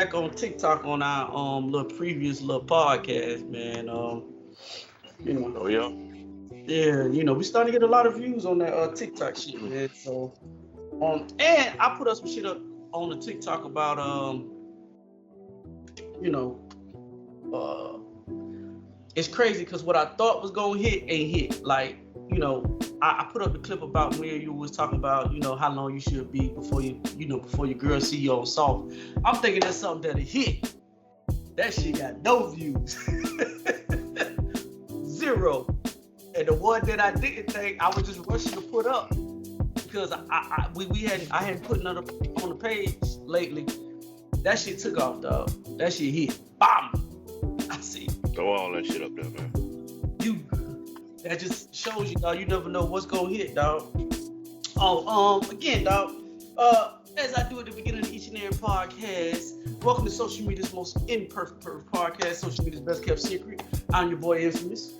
back on TikTok on our little previous little podcast, man. You know, Oh yeah. yeah, we starting to get a lot of views on that TikTok shit, man. So and I put up some shit up on the TikTok about you know, uh it's crazy because what I thought was gonna hit ain't hit. Like, I put up the clip about me and you was talking about, how long you should be before before your girl see you on soft. I'm thinking that's something that'll hit. That shit got no views. Zero. And the one that I didn't think, I was just rushing to put up because I hadn't put none on the page lately. That shit took off, dog. That shit hit. Bam! I see. Throw all that shit up there, man. That just shows you, dog. You never know what's gonna hit, dog. Again, dog. As I do at the beginning of each and every podcast, welcome to social media's most imperfect podcast, social media's best kept secret. I'm your boy Infamous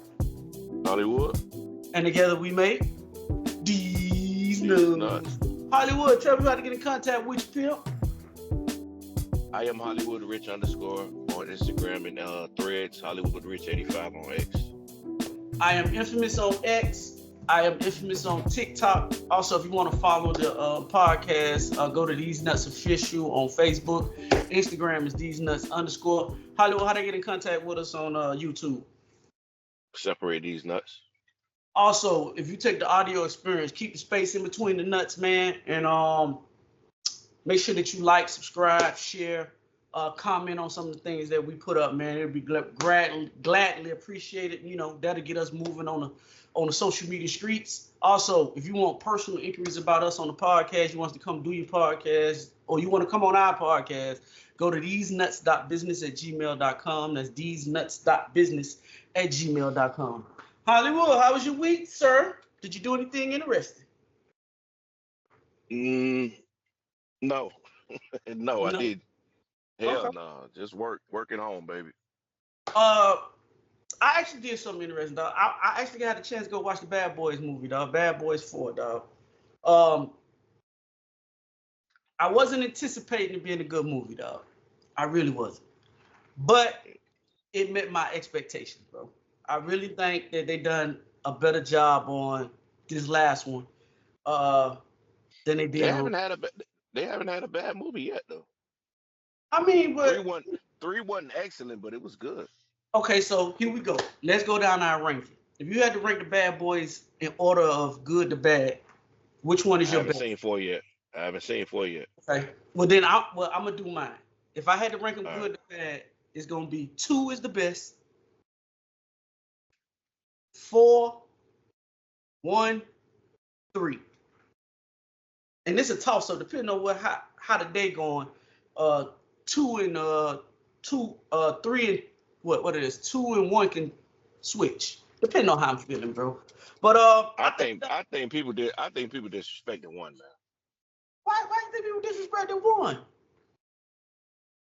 Hollywood. And together we make Theze Nutz. Hollywood, tell me how to get in contact with you, pimp. I am Hollywood Rich _ on Instagram and Threads, Hollywood Rich 85 on X. I am Infamous on X. I am Infamous on TikTok. Also, if you want to follow the podcast, go to Theze Nutz Official on Facebook. Instagram is Theze Nutz _ Hollywood, how they get in contact with us on YouTube? Separate these nuts. Also, if you take the audio experience, keep the space in between the nuts, man. And make sure that you like, subscribe, share, comment on some of the things that we put up, man. It'll be gladly appreciated. That'll get us moving on the social media streets. Also, if you want personal inquiries about us on the podcast, you want us to come do your podcast, or you want to come on our podcast, go to thesenuts.business@gmail.com. That's thesenuts.business@gmail.com. Hollywood, how was your week, sir? Did you do anything interesting? No. No, I did. Hell Okay. no. Just working home, baby. I actually did something interesting, dog. I actually got a chance to go watch the Bad Boys movie, dog. Bad Boys 4, dog. I wasn't anticipating it being a good movie, dog. I really wasn't. But it met my expectations, bro. I really think that they done a better job on this last one than they did. They haven't had a bad movie yet, though. I mean, but 3 wasn't excellent, but it was good. Okay, so here we go. Let's go down our ranking. If you had to rank the Bad Boys in order of good to bad, which one is your best? I haven't seen 4 yet. Okay. Well, then I'm gonna do mine. If I had to rank them good to bad, it's gonna be 2 is the best, 4, 1, 3. And this is a toss up depending on how the day going. 2 and 3 and what it is, 2 and 1 can switch depending on how I'm feeling, bro. But I think people disrespected 1, man. Why do you think people disrespected 1?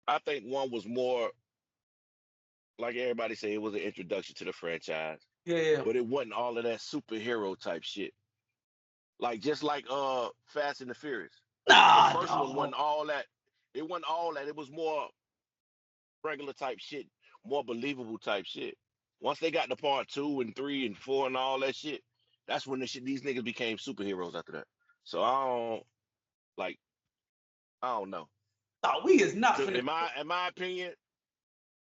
I think 1 was more, like everybody say, it was an introduction to the franchise. Yeah. But it wasn't all of that superhero type shit. Like just like Fast and the Furious. Nah, the first one wasn't all that. It wasn't all that. It was more regular type shit, more believable type shit. Once they got to part 2 and 3 and 4 and all that shit, that's when these niggas became superheroes after that. So I don't know. No, we is not. So in my opinion,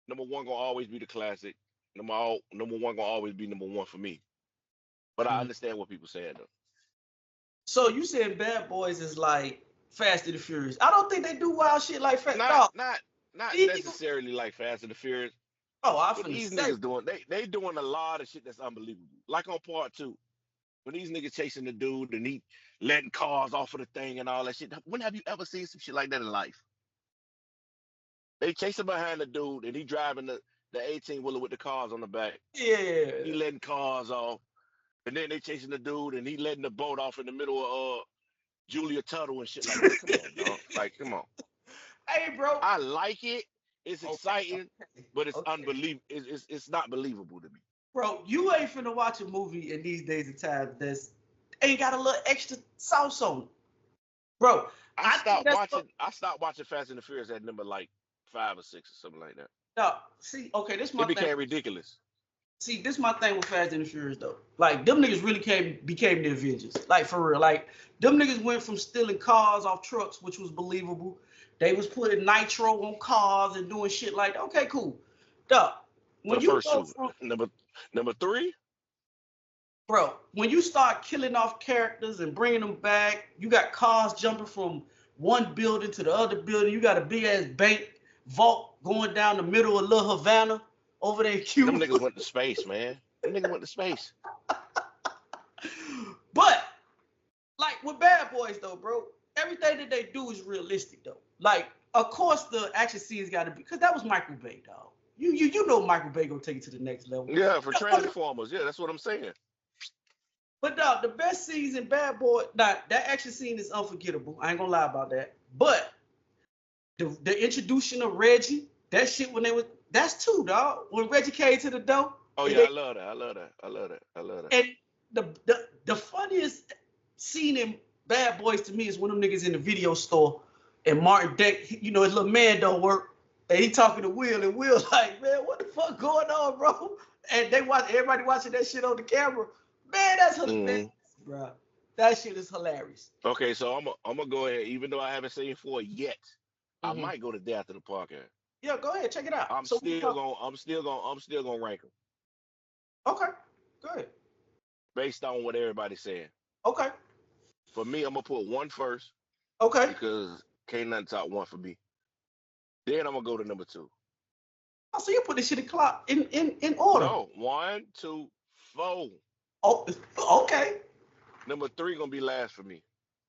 number 1 gonna always be the classic. Number 1 gonna always be number 1 for me. But I understand what people saying though. So you saying Bad Boys is like Fast and the Furious? I don't think they do wild shit like Fast. Not necessarily like Fast and the Furious. Oh, I But these niggas doing they doing a lot of shit that's unbelievable. Like on part 2, when these niggas chasing the dude and he letting cars off of the thing and all that shit. When have you ever seen some shit like that in life? They chasing behind the dude and he driving the 18-wheeler with the cars on the back. Yeah. He letting cars off. And then they chasing the dude and he letting the boat off in the middle of Julia Tuttle and shit like that. Come on, dog. Like, come on. Hey, bro. I like it. It's exciting, but it's unbelievable. It's not believable to me. Bro, you ain't finna watch a movie in these days and times that's ain't got a little extra sauce on it. Bro, I stopped watching Fast and the Furious at number like 5 or 6 or something like that. No, see, okay, this my It became thing. ridiculous. See, this my thing with Fast and the Furious though. Like them niggas really became the Avengers. Like for real. Like them niggas went from stealing cars off trucks, which was believable. They was putting nitro on cars and doing shit like that. Okay, cool. Duh. The When you first go two. from Number 3. bro, when you start killing off characters and bringing them back, you got cars jumping from one building to the other building. You got a big ass bank vault going down the middle of Little Havana over there in Them Cuba. niggas went to space, man. Them niggas went to space. But like with Bad Boys though, bro, everything that they do is realistic though. Like, of course the action scenes gotta be, because that was Michael Bay, dog. You know Michael Bay gonna take it to the next level. Yeah, for Transformers. Yeah, that's what I'm saying. But dog, the best scenes in Bad Boy, that action scene is unforgettable. I ain't gonna lie about that. But the introduction of Reggie, that shit when they was, that's two, dog. When Reggie came to the door. Oh yeah, I love that. I love that. I love that. I love that. And the funniest scene in Bad Boys to me is when them niggas in the video store and Martin Deck, you know, his little man don't work. And he talking to Will, and Will like, man, what the fuck going on, bro? And everybody watching that shit on the camera. Man, that's hilarious, bro. That shit is hilarious. Okay, so I'm gonna go ahead. Even though I haven't seen 4 yet, I might go to Day After the Podcast. Yeah, go ahead, check it out. I'm still gonna rank them. Okay, go ahead. Based on what everybody's saying. Okay. For me, I'm gonna put 1 first. Okay. Because can't nothing top 1 for me. Then I'm gonna go to number 2. Oh, so you put this shit in order? No, 1, 2, 4. Oh, okay. Number 3 gonna be last for me.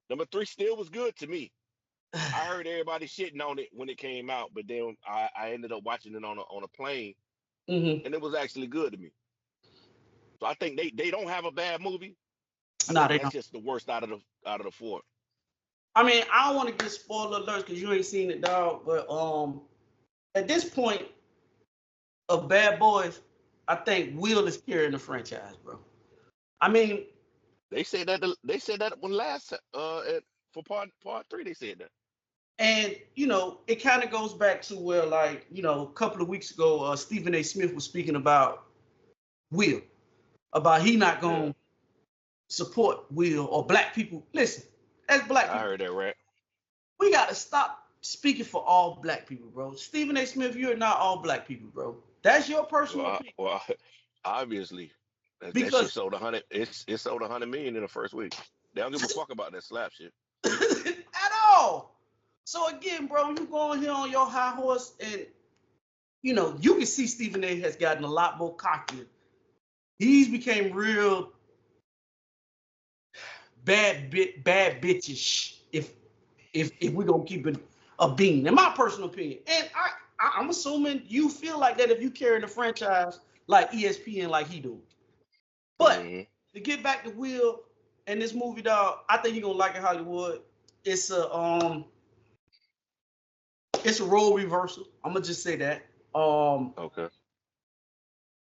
Number 3 still was good to me. I heard everybody shitting on it when it came out, but then I ended up watching it on a plane, and it was actually good to me. So I think they don't have a bad movie. Nah, they that's don't. just the worst out of the 4. I mean, I don't want to get spoiler alerts because you ain't seen it, dog. But at this point of Bad Boys, I think Will is carrying the franchise, bro. I mean, they said that when last for part 3 they said that. And you know, it kind of goes back to where, like, you know, a couple of weeks ago, Stephen A. Smith was speaking about Will, about he not gonna support Will or black people. Listen, as black people, I heard that rap. We gotta stop speaking for all black people, bro. Stephen A. Smith, you're not all black people, bro. That's your personal opinion. Well, obviously, that Because shit sold 100. It sold 100 million in the first week. They don't give a fuck about that slap shit at all. So again, bro, you go on here on your high horse, and you know you can see Stephen A. has gotten a lot more cocky. He's became real bad bitchish. If we're gonna keep it a bean, in my personal opinion, and I'm assuming you feel like that if you carry the franchise like ESPN, like he do. But to get back to Will and this movie, dog, I think you're gonna like it, Hollywood. It's a role reversal. I'm gonna just say that. Okay.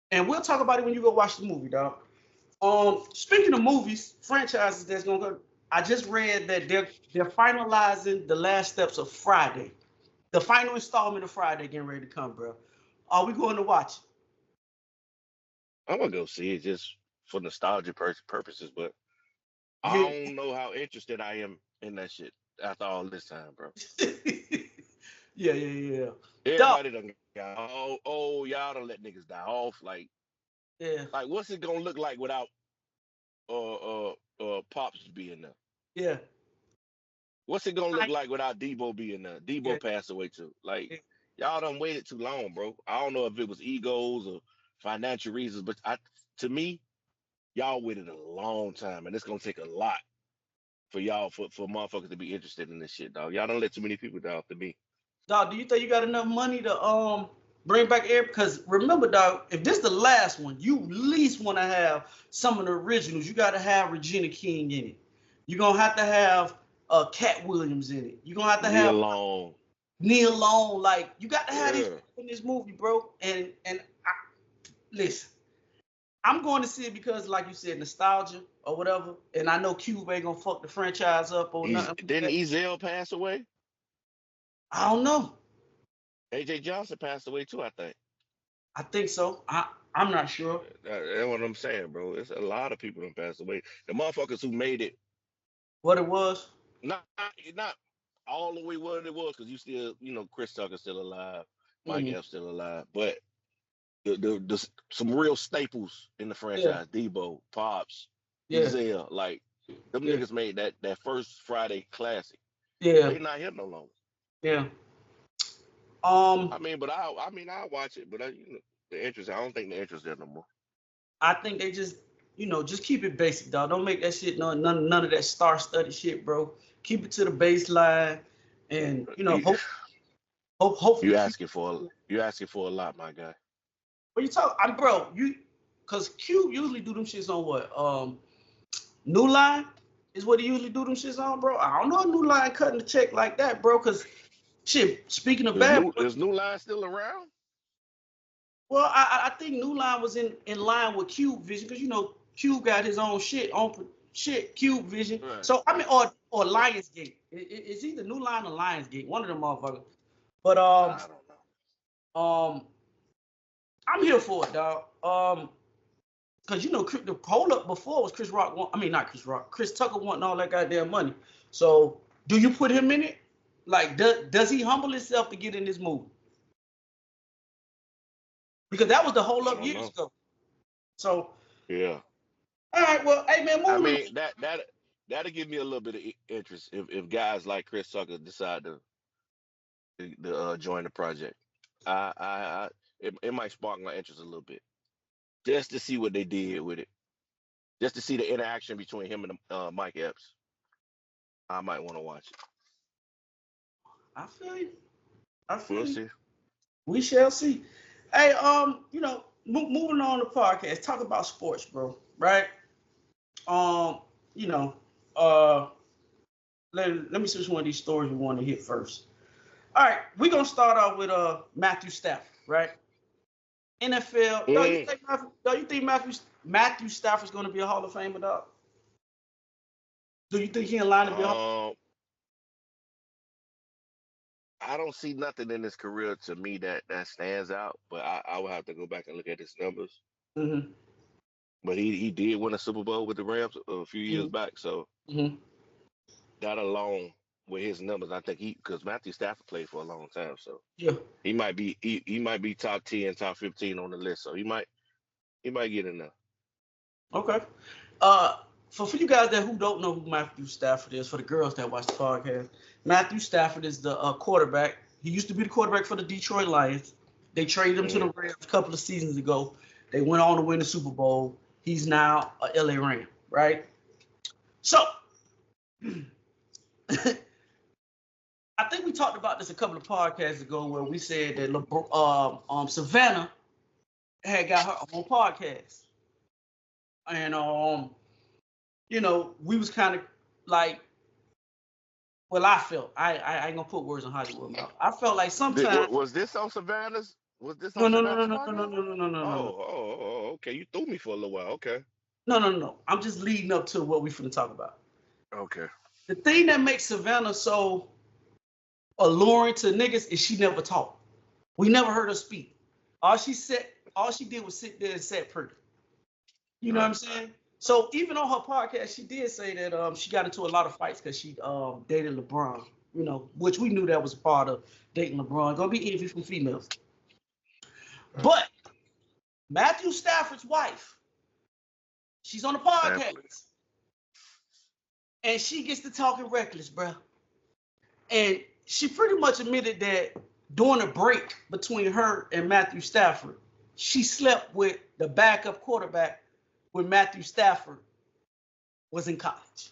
And we'll talk about it when you go watch the movie, dog. Speaking of movies, franchises that's gonna go. I just read that they're finalizing the last steps of Friday. The final installment of Friday getting ready to come, bro. Are we going to watch it? I'm gonna go see it just for nostalgia purposes, but I don't know how interested I am in that shit after all this time, bro. Yeah. Everybody done got, y'all done let niggas die off. Like, like what's it gonna look like without Pops being there? Yeah. What's it gonna look like without Debo being there? Debo passed away too. Like, y'all done waited too long, bro. I don't know if it was egos or financial reasons, but to me, y'all waited a long time, and it's gonna take a lot for y'all for motherfuckers to be interested in this shit, dog. Y'all don't let too many people down to me. Dog, do you think you got enough money to bring back air? Because remember, dog, if this is the last one, you at least want to have some of the originals. You got to have Regina King in it. You're gonna have to have Cat Williams in it. You're gonna have to have Neil Long. Like, you got to have these in this movie, bro. And listen, I'm going to see it because, like you said, nostalgia or whatever. And I know Cube ain't gonna fuck the franchise up or nothing. Didn't Ezell pass away? I don't know. AJ Johnson passed away too, I think. I think so. I'm not sure That's what I'm saying, bro. It's a lot of people that passed away. The motherfuckers who made it, what it was. not all the way what it was, because you still, Chris Tucker's still alive, Mike Hmm. Epps still alive, but some real staples in the Yeah, franchise, Debo, Pops, yeah, Ezel, like them yeah, niggas made that first Friday classic. yeah, They not here no longer. yeah. I mean, but I watch it, but the interest. I don't think the interest there no more. I think they just, just keep it basic, dog. Don't make that shit none of that star study shit, bro. Keep it to the baseline, and You, hopefully you people. asking for you asking for a lot, my guy. When you talk, bro, cause Cube usually do them shits on what? New Line is what he usually do them shits on, bro. I don't know a New Line cutting the check like that, bro. Cause shit, speaking of bad boy, Is New Line still around? well, I think New Line was in line with Cube Vision, because Cube got his own shit on shit, Cube Vision. Right. So I mean, or Yeah. Lionsgate. It's either New Line or Lionsgate, one of them motherfuckers. But I don't um, I'm here for it, dog. Because the hold up before was Chris Rock. I mean, not Chris Rock. Chris Tucker wanting all that goddamn money. So do you put him in it? Like, does he humble himself to get in this movie? Because that was the hold know. I up don't years know. ago. So Yeah. all right, well, hey man, I moving. mean that'll give me a little bit of interest if guys like Chris Tucker decide to join the project. It might spark my interest a little bit just to see what they did with it, just to see the interaction between him and Mike Epps. I might want to watch it. I feel you. I feel We'll you. see. We shall see. Hey, moving on to podcast, talk about sports, bro. Right? Um, you know, uh, let me see which one of these stories we want to hit first. All right, we're gonna start off with Matthew Stafford, right? NFL. Mm, Do you think Matthew Stafford's gonna be a Hall of Famer, dog? Do you think he in line to be a Hall? um, I don't see nothing in his career to me that stands out, but I will have to go back and look at his numbers. Mm-hmm. But he did win a Super Bowl with the Rams a few years Mm-hmm. back, so Mm-hmm. that alone with his numbers, I think because Matthew Stafford played for a long time, so Yeah. he might be top 10, top 15 on the list, so he might get in there. Okay. Uh, for you guys that who don't know who Matthew Stafford is, for the girls that watch the podcast, Matthew Stafford is the quarterback. He used to be the quarterback for the Detroit Lions. They traded him to the Hmm. Rams a couple of seasons ago. They went on to win the Super Bowl. He's now a LA Ram, right? So I think we talked about this a couple of podcasts ago where we said that Savannah had got her own podcast, and we was kind of like, well, I felt I ain't gonna put words in Hollywood mouth. I felt like sometimes Was this on Savannah's? Was this no on no no no Savannah's no no no podcast? no no no no no no Okay. You threw me for a little while. Okay. no. I'm just leading up to what we finna talk about. Okay. The thing that makes Savannah so alluring to niggas is she never talked. We never heard her speak. All she did was sit there and sat pretty. You know what I'm Right. saying? So even on her podcast, she did say that she got into a lot of fights because she dated LeBron. Which we knew that was a part of dating LeBron. Gonna be envy from females. Right. But Matthew Stafford's wife, she's on the Exactly. podcast, and she gets to talking reckless, bro. And she pretty much admitted that during a break between her and Matthew Stafford, she slept with the backup quarterback when Matthew Stafford was in college.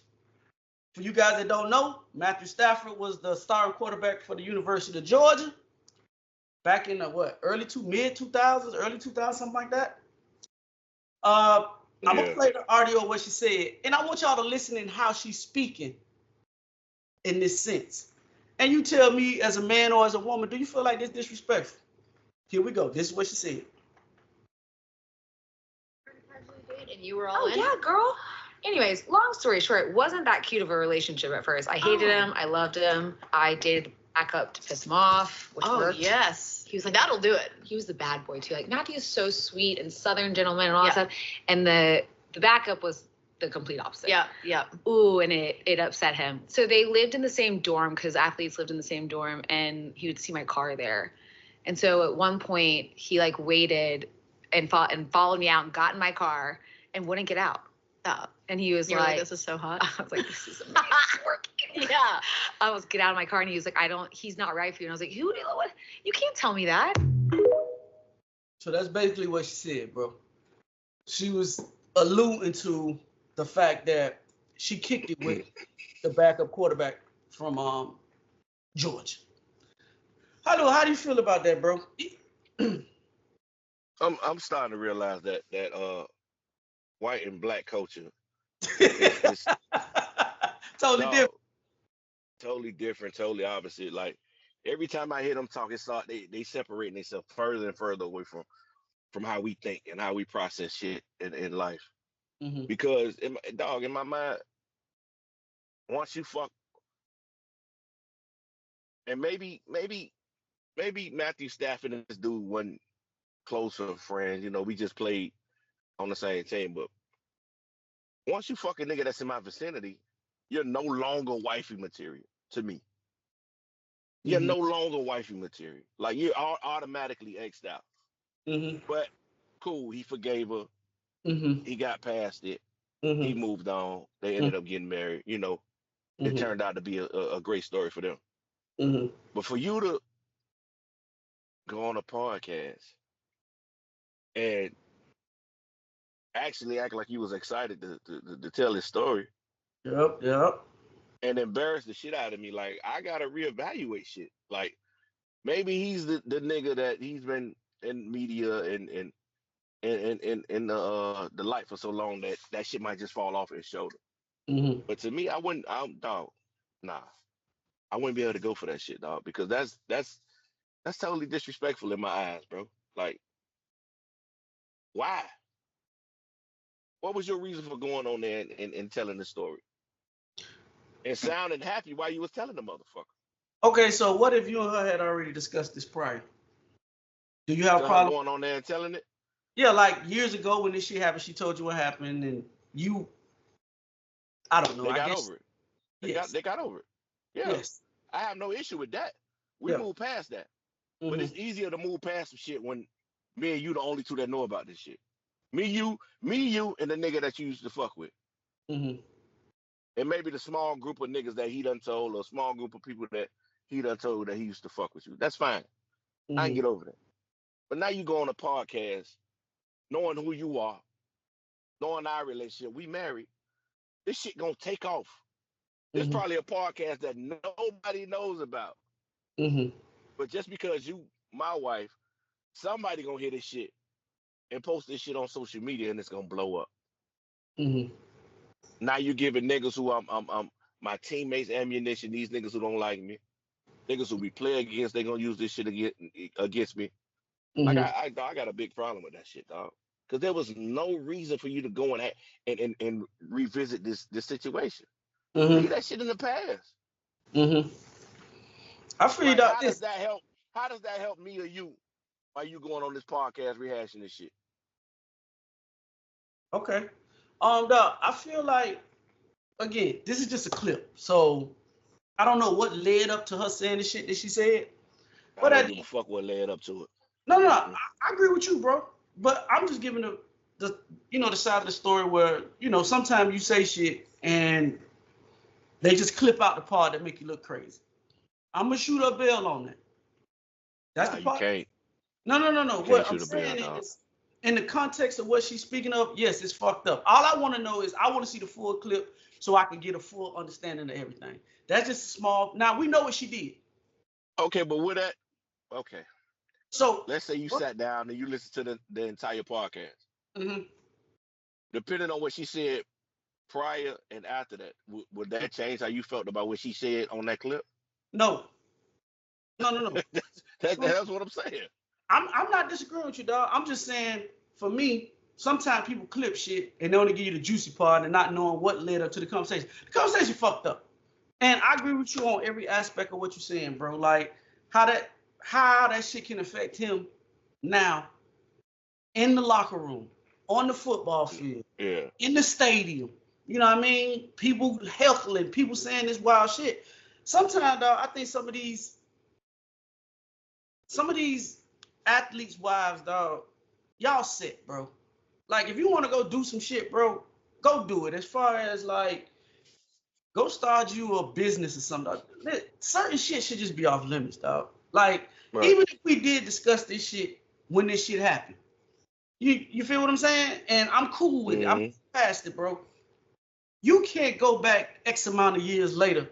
For you guys that don't know, Matthew Stafford was the starting quarterback for the University of Georgia back in the mid 2000s, early 2000s, something like that. I'm gonna Yeah. play the audio of what she said, and I want y'all to listen in how she's speaking in this sense. And you tell me, as a man or as a woman, do you feel like this disrespectful? Here we go. This is what she said. And you were all in? Yeah, girl. Anyways, long story short, it wasn't that cute of a relationship at first. I hated him. I loved him. I dated back up to piss him off, which worked. Yes. He was like, that'll do it. He was the bad boy too. Like Matthew's so sweet and Southern gentleman and all that stuff. And the backup was the complete opposite. Yeah. Ooh, and it upset him. So they lived in the same dorm because athletes lived in the same dorm, and he would see my car there. And so at one point he like waited and followed me out and got in my car and wouldn't get out. And he was like, this is so hot. I was like, this is amazing. Working. Yeah. I was get out of my car and he was like, he's not right for you. And I was like, what? You can't tell me that. So that's basically what she said, bro. She was alluding to the fact that she kicked it with the backup quarterback from Georgia. How do you feel about that, bro? I'm starting to realize that white and black culture is totally different. Totally different, totally opposite. Like every time I hear them talk, they separating themselves further and further away from how we think and how we process shit in life. Mm-hmm. Because in my mind, once you fuck, and maybe Matthew Stafford and this dude wasn't closer friends. You know, we just played on the same team. But once you fuck a nigga that's in my vicinity, you're no longer wifey material to me. You're no longer wifey material. Like you're automatically X'd out. Mm-hmm. But cool, he forgave her. Mm-hmm. He got past it. Mm-hmm. He moved on. They ended up getting married. You know, it turned out to be a great story for them. Mm-hmm. But for you to go on a podcast and actually act like you was excited to tell his story. Yep. And embarrass the shit out of me. Like, I gotta reevaluate shit. Like, maybe he's the nigga that he's been in media and in the light for so long that shit might just fall off his shoulder. Mm-hmm. But to me, I wouldn't be able to go for that shit, dog, because that's totally disrespectful in my eyes, bro. Like, why? What was your reason for going on there and telling the story? And sounding happy while you was telling the motherfucker. Okay, so what if you and her had already discussed this prior? Do you have a problem going on there and telling it? Yeah, like years ago when this shit happened, she told you what happened, and you, I don't know. They got over it. They got over it. Yeah. Yes. I have no issue with that. We moved past that. Mm-hmm. But it's easier to move past some shit when me and you the only two that know about this shit. Me, you, and the nigga that you used to fuck with. Mm-hmm. And maybe the small group of niggas that he done told, or a small group of people that he done told that he used to fuck with you. That's fine. Mm-hmm. I can get over that. But now you go on a podcast, knowing who you are, knowing our relationship, we married, this shit gonna take off. There's probably a podcast that nobody knows about. Mm-hmm. But just because you, my wife, somebody gonna hear this shit and post this shit on social media and it's gonna blow up. Mm-hmm. Now you giving niggas who I'm my teammates ammunition, these niggas who don't like me, niggas who we play against, they gonna use this shit against me. Mm-hmm. Like I got a big problem with that shit, dog. Because there was no reason for you to go and revisit this situation. Leave that shit in the past. Mm-hmm. I figured out this. How does that help me or you while you going on this podcast rehashing this shit? Okay. Dog, I feel like, again, this is just a clip. So I don't know what led up to her saying the shit that she said. But I don't give a fuck what led up to it. No, I agree with you, bro. But I'm just giving the side of the story where, sometimes you say shit and they just clip out the part that make you look crazy. I'm gonna shoot a bail on that. That's the part. You can't. No. What I'm saying is, in the context of what she's speaking of, yes, it's fucked up. All I want to know is I want to see the full clip so I can get a full understanding of everything. That's just a small. Now we know what she did. Okay, but with that, okay. So let's say you sat down and you listened to the entire podcast. Mm-hmm. Depending on what she said prior and after that, would that change how you felt about what she said on that clip? No. That's what I'm saying. I'm not disagreeing with you, dog. I'm just saying, for me, sometimes people clip shit and they only give you the juicy part and not knowing what led up to the conversation. The conversation fucked up. And I agree with you on every aspect of what you're saying, bro. Like how that shit can affect him now in the locker room, on the football field, Yeah. in the stadium. You know what I mean? People heckling, people saying this wild shit. Sometimes, dog, I think some of these athletes' wives, dog, y'all sick, bro. Like, if you want to go do some shit, bro, go do it. As far as like, go start you a business or something. Certain shit should just be off limits, dog. Like, Right. even if we did discuss this shit when this shit happened, you feel what I'm saying? And I'm cool with it. I'm past it, bro. You can't go back X amount of years later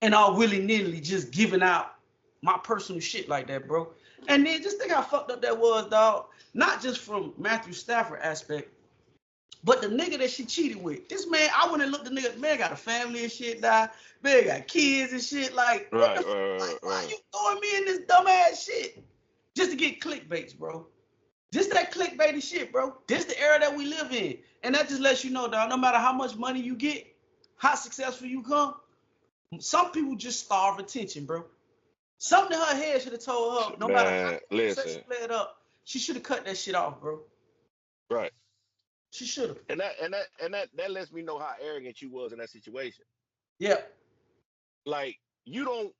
and all willy-nilly just giving out my personal shit like that, bro. And then just think how fucked up that was, dog. Not just from Matthew Stafford aspect, but the nigga that she cheated with. This man, I went and looked, the nigga, man got a family and shit, man got kids and shit. Like, what the fuck? Why you throwing me in this dumbass shit? Just to get clickbaits, bro. Just that clickbaity shit, bro. This the era that we live in. And that just lets you know, dog, no matter how much money you get, how successful you come, some people just starve attention, bro. Something in her head should have told her, no matter how she played up, she should have cut that shit off, bro. Right. She should have. And that lets me know how arrogant you was in that situation. Yeah. Like, you don't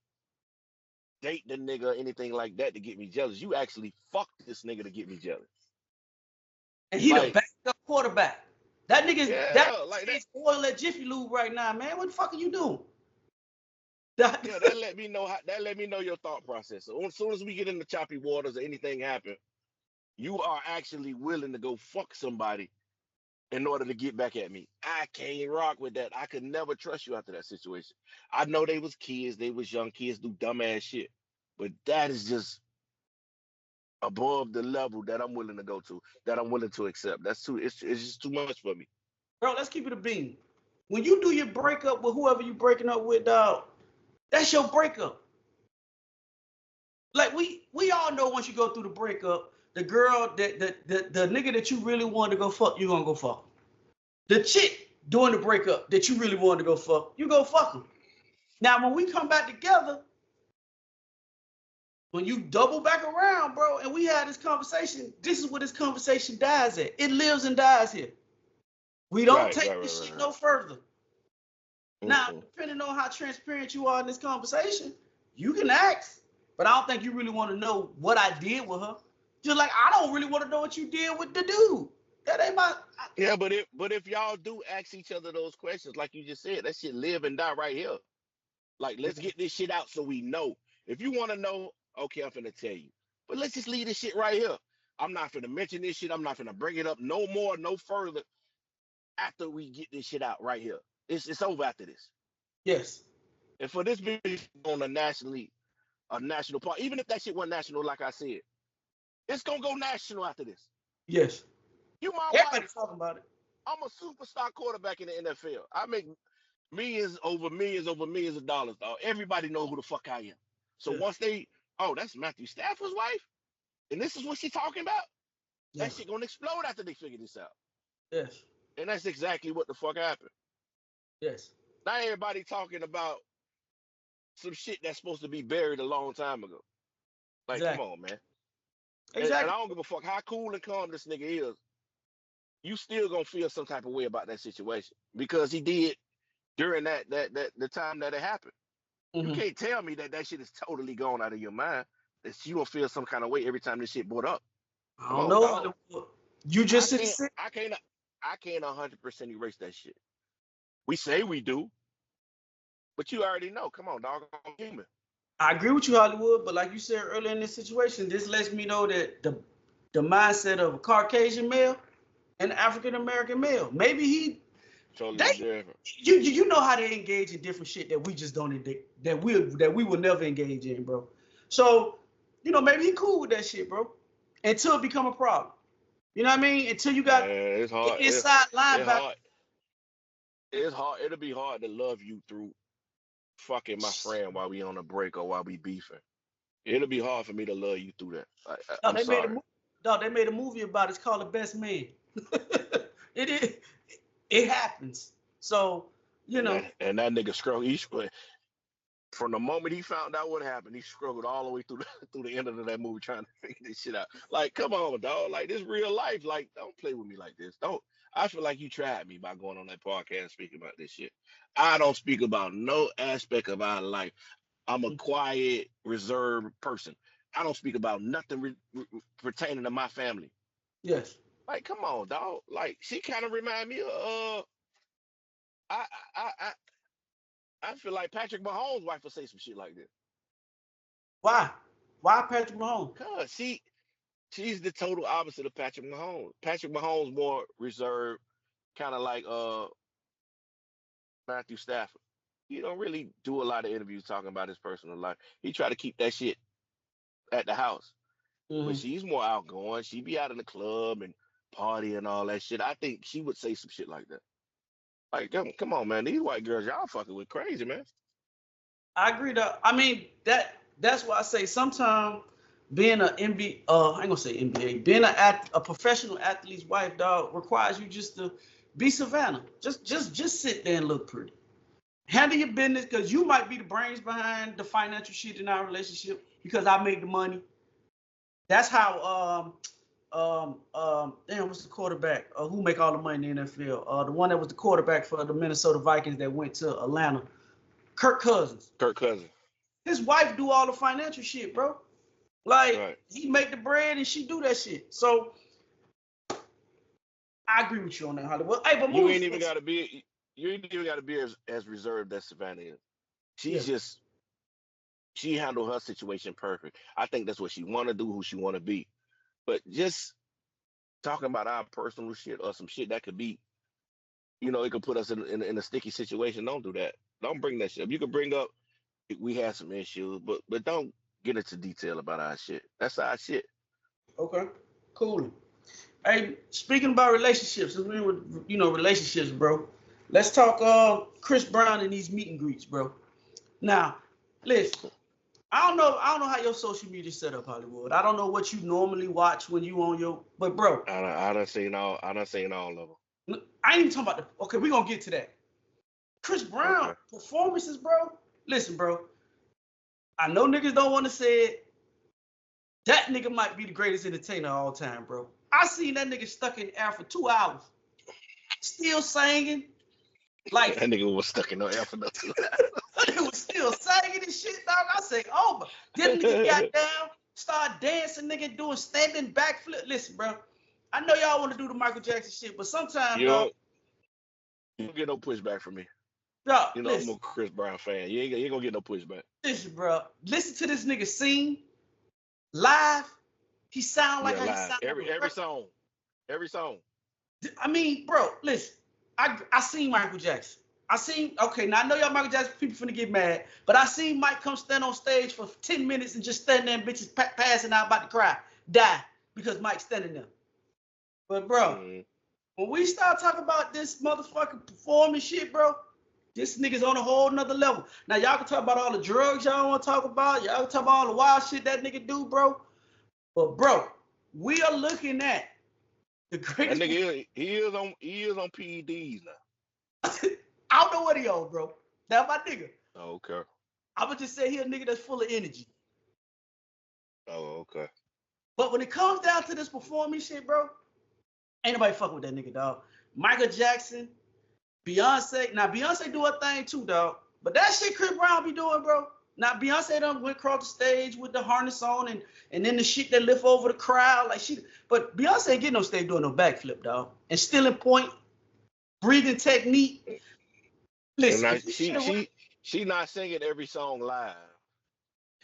date the nigga or anything like that to get me jealous. You actually fucked this nigga to get me jealous. And he the backup quarterback. That nigga's like that's oil at Jiffy Lube right now, man. What the fuck are you doing? That let me know your thought process. So as soon as we get in the choppy waters or anything happen, you are actually willing to go fuck somebody in order to get back at me. I can't rock with that. I could never trust you after that situation. I know they was kids, they was young kids, do dumbass shit, but that is just above the level that I'm willing to go to, that I'm willing to accept. That's too. It's just too much for me. Bro, let's keep it a beam. When you do your breakup with whoever you breaking up with, dog, that's your breakup. Like we all know once you go through the breakup, the girl the nigga that you really wanted to go fuck, you gonna go fuck. The chick doing the breakup that you really wanted to go fuck, you go fuck them. Now when we come back together, when you double back around, bro, and we had this conversation, this is where this conversation dies at. It lives and dies here. We don't take this shit no further. Now, depending on how transparent you are in this conversation, you can ask, but I don't think you really want to know what I did with her. Just like I don't really want to know what you did with the dude. That ain't my. Yeah, but if y'all do ask each other those questions, like you just said, that shit live and die right here. Like, let's get this shit out so we know. If you want to know, okay, I'm finna tell you. But let's just leave this shit right here. I'm not finna mention this shit. I'm not finna bring it up no more, no further. After we get this shit out right here, it's over after this. Yes. And for this bitch on a national part, even if that shit wasn't national, like I said, it's gonna go national after this. Yes. You my Everybody wife. talking about it. I'm a superstar quarterback in the NFL. I make millions over millions of dollars, dog. Everybody know who the fuck I am. So once that's Matthew Stafford's wife, and this is what she's talking about, that shit gonna explode after they figure this out. Yes. And that's exactly what the fuck happened. Yes. Now everybody talking about some shit that's supposed to be buried a long time ago. Like, come on, man. Exactly. And I don't give a fuck how cool and calm this nigga is. You still gonna feel some type of way about that situation because he did during the time that it happened. You can't tell me that shit is totally gone out of your mind. That you don't feel some kind of way every time this shit brought up. I don't know. You just I can't 100% erase that shit. We say we do, but you already know. Come on, dog. I'm human. I agree with you, Hollywood, but like you said earlier in this situation, this lets me know that the mindset of a Caucasian male and African American male, maybe he totally different. You know how they engage in different shit that we just don't that we will never engage in, bro. So, maybe he cool with that shit, bro. Until it become a problem. You know what I mean? Until you got it's hard. Inside linebacker. It's hard. It'll be hard to love you through fucking my friend while we on a break or while we beefing. It'll be hard for me to love you through that. I'm sorry. They made a movie about it. It's called The Best Man. It happens. So, You know. And that nigga struggled. From the moment he found out what happened, he struggled all the way through the end of that movie trying to figure this shit out. Like, come on, dog. Like, this real life. Like, don't play with me like this. Don't. I feel like you tried me by going on that podcast and speaking about this shit. I don't speak about no aspect of our life. I'm a quiet, reserved person. I don't speak about nothing pertaining to my family. Yes. Like, come on, dog. Like, she kind of remind me of I I I I feel like Patrick Mahomes' wife will say some shit like this. Why? Why Patrick Mahomes? Cause she's the total opposite of Patrick Mahomes. Patrick Mahomes more reserved, kind of like Matthew Stafford. He don't really do a lot of interviews talking about his personal life. He try to keep that shit at the house. But she's more outgoing. She be out in the club and party and all that shit. I think she would say some shit like that. Like, come on, man. These white girls, y'all fucking with crazy, man. I agree though. I mean, that's why I say sometimes being a NBA, I ain't gonna say NBA, being a professional athlete's wife, dog, requires you just to be Savannah. Just sit there and look pretty. Handle your business, because you might be the brains behind the financial shit in our relationship because I make the money. That's how damn, what's the quarterback? Who make all the money in the NFL? The one that was the quarterback for the Minnesota Vikings that went to Atlanta. Kirk Cousins. His wife do all the financial shit, bro. Like, right. He make the bread and she do that shit. So I agree with you on that, Hollywood. Hey, but you ain't even gotta be as reserved as Savannah is. She's she handled her situation perfect. I think that's what she wanna do, who she wanna be. But just talking about our personal shit or some shit that could be, it could put us in a sticky situation. Don't do that. Don't bring that shit up. You can bring up we had some issues, but don't get into detail about our shit. That's our shit. Okay, cool. Hey, speaking about relationships, since we were, relationships, bro. Let's talk Chris Brown and these meet and greets, bro. Now, listen, I don't know how your social media set up, Hollywood. I don't know what you normally watch when you on your, but bro, I done seen all of them. I ain't even talking about okay, we're gonna get to that. Chris Brown performances, bro. Listen, bro. I know niggas don't want to say it. That nigga might be the greatest entertainer of all time, bro. I seen that nigga stuck in the air for 2 hours. Still singing. Like, that nigga was stuck in the air for no 2 hours. That nigga was still singing and shit, dog. I say, oh, then nigga got down, started dancing, nigga doing standing backflip. Listen, bro. I know y'all want to do the Michael Jackson shit, but sometimes, dog. You don't get no pushback from me. Dog, I'm a Chris Brown fan. You ain't gonna get no pushback. Listen, bro. Listen to this nigga sing live. He sound like how live. he sound. Every song. I mean, bro, listen. I seen Michael Jackson. Now I know y'all Michael Jackson people finna get mad, but I seen Mike come stand on stage for 10 minutes and just stand there and bitches passing out about to cry, die, because Mike's standing there. But bro, when we start talking about this motherfucking performance shit, bro, this nigga's on a whole nother level. Now, y'all can talk about all the drugs y'all want to talk about. Y'all can talk about all the wild shit that nigga do, bro. But, bro, we are looking at the greatest. That nigga, he is on PEDs now. I don't know what he on, bro. That's my nigga. Oh, okay. I would just say he a nigga that's full of energy. Oh, okay. But when it comes down to this performance shit, bro, ain't nobody fucking with that nigga, dog. Michael Jackson, Beyonce. Now, Beyonce do her thing too, dog. But that shit Chris Brown be doing, bro. Now, Beyonce done went across the stage with the harness on and then the shit that lift over the crowd. But Beyonce ain't getting on stage doing no backflip, dog. And stealing point, breathing technique. Listen, now, she not singing every song live.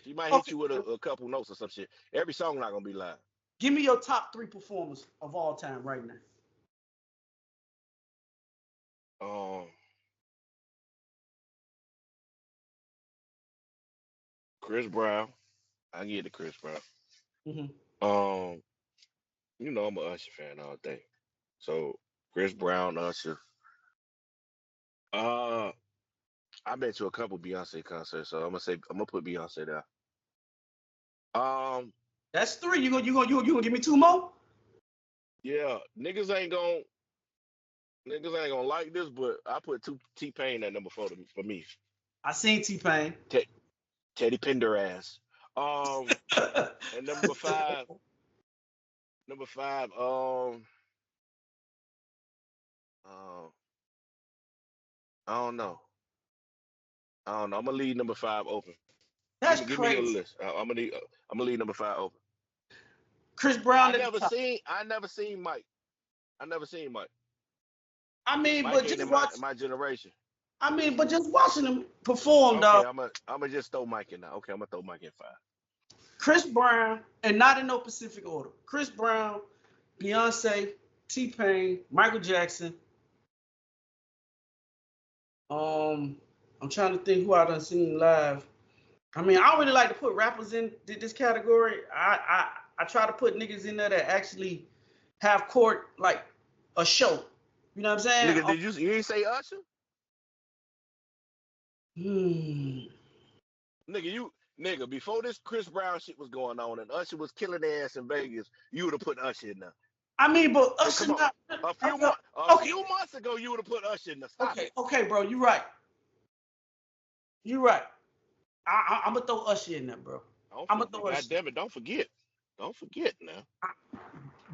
She might hit you with a couple notes or some shit. Every song not gonna be live. Give me your top 3 performers of all time right now. Chris Brown. I get to Chris Brown. Mm-hmm. I'm an Usher fan all day. So Chris Brown, Usher. I've been to a couple Beyonce concerts, so I'm gonna put Beyonce there. That's 3. You gonna give me 2 more? Yeah, niggas ain't gonna Niggas ain't gonna like this, but I put T-Pain at number 4 for me. I seen T-Pain. Teddy Pender ass. And number five. I don't know. I'm gonna leave number 5 open. That's Give me your crazy. list. I'm gonna leave number 5 open. Chris Brown. I never seen Mike. I mean, Mike but ain't just in watch. my generation. I mean, but just watching him perform, Okay, dog. I'm gonna just throw Mike in now. Okay, I'm gonna throw Mike in 5. Chris Brown, and not in no specific order. Chris Brown, Beyonce, T-Pain, Michael Jackson. I'm trying to think who I done seen live. I mean, I don't really like to put rappers in this category. I try to put niggas in there that actually have court like a show. You know what I'm saying? Nigga, you ain't say Usher? Nigga, before this Chris Brown shit was going on and Usher was killing their ass in Vegas, you would have put Usher in there. I mean, but Usher Come on. not. A few months ago, you would have put Usher in there. Stop it. Okay, bro, you right. You right. I'm gonna throw Usher in there, bro. I'm gonna throw Usher. God damn it! Don't forget now.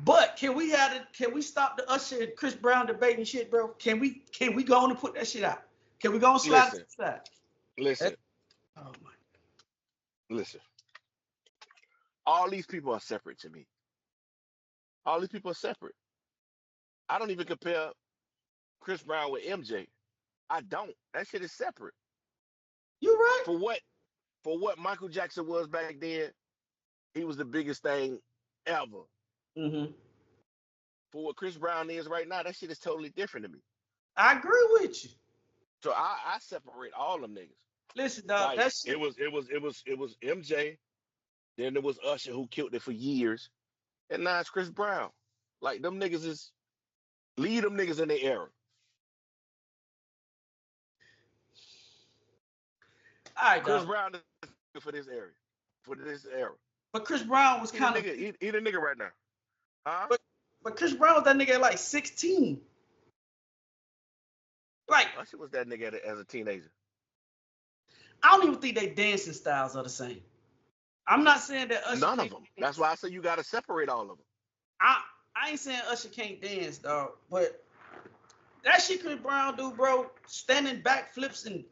But can we stop the Usher and Chris Brown debate and shit, bro? Can we go on and put that shit out? Can we go and slide it aside? Listen. Oh my. Listen. All these people are separate to me. All these people are separate. I don't even compare Chris Brown with MJ. I don't. That shit is separate. You're right. For what Michael Jackson was back then, he was the biggest thing ever. Mm-hmm. For what Chris Brown is right now, that shit is totally different to me. I agree with you. So I separate all them niggas. Listen, dog. Like, it was MJ, then there was Usher who killed it for years, and now it's Chris Brown. Like, them niggas is lead them niggas in their era. All right, Chris dog. Brown is for this era. But Chris Brown was kind of he the nigga right now, huh? But Chris Brown was that nigga at like 16. Like, Usher was that nigga as a teenager. I don't even think they dancing styles are the same. I'm not saying that Usher. None of them. That's why I say you got to separate all of them. I ain't saying Usher can't dance, dog, but that shit Chris Brown do, bro, standing back flips and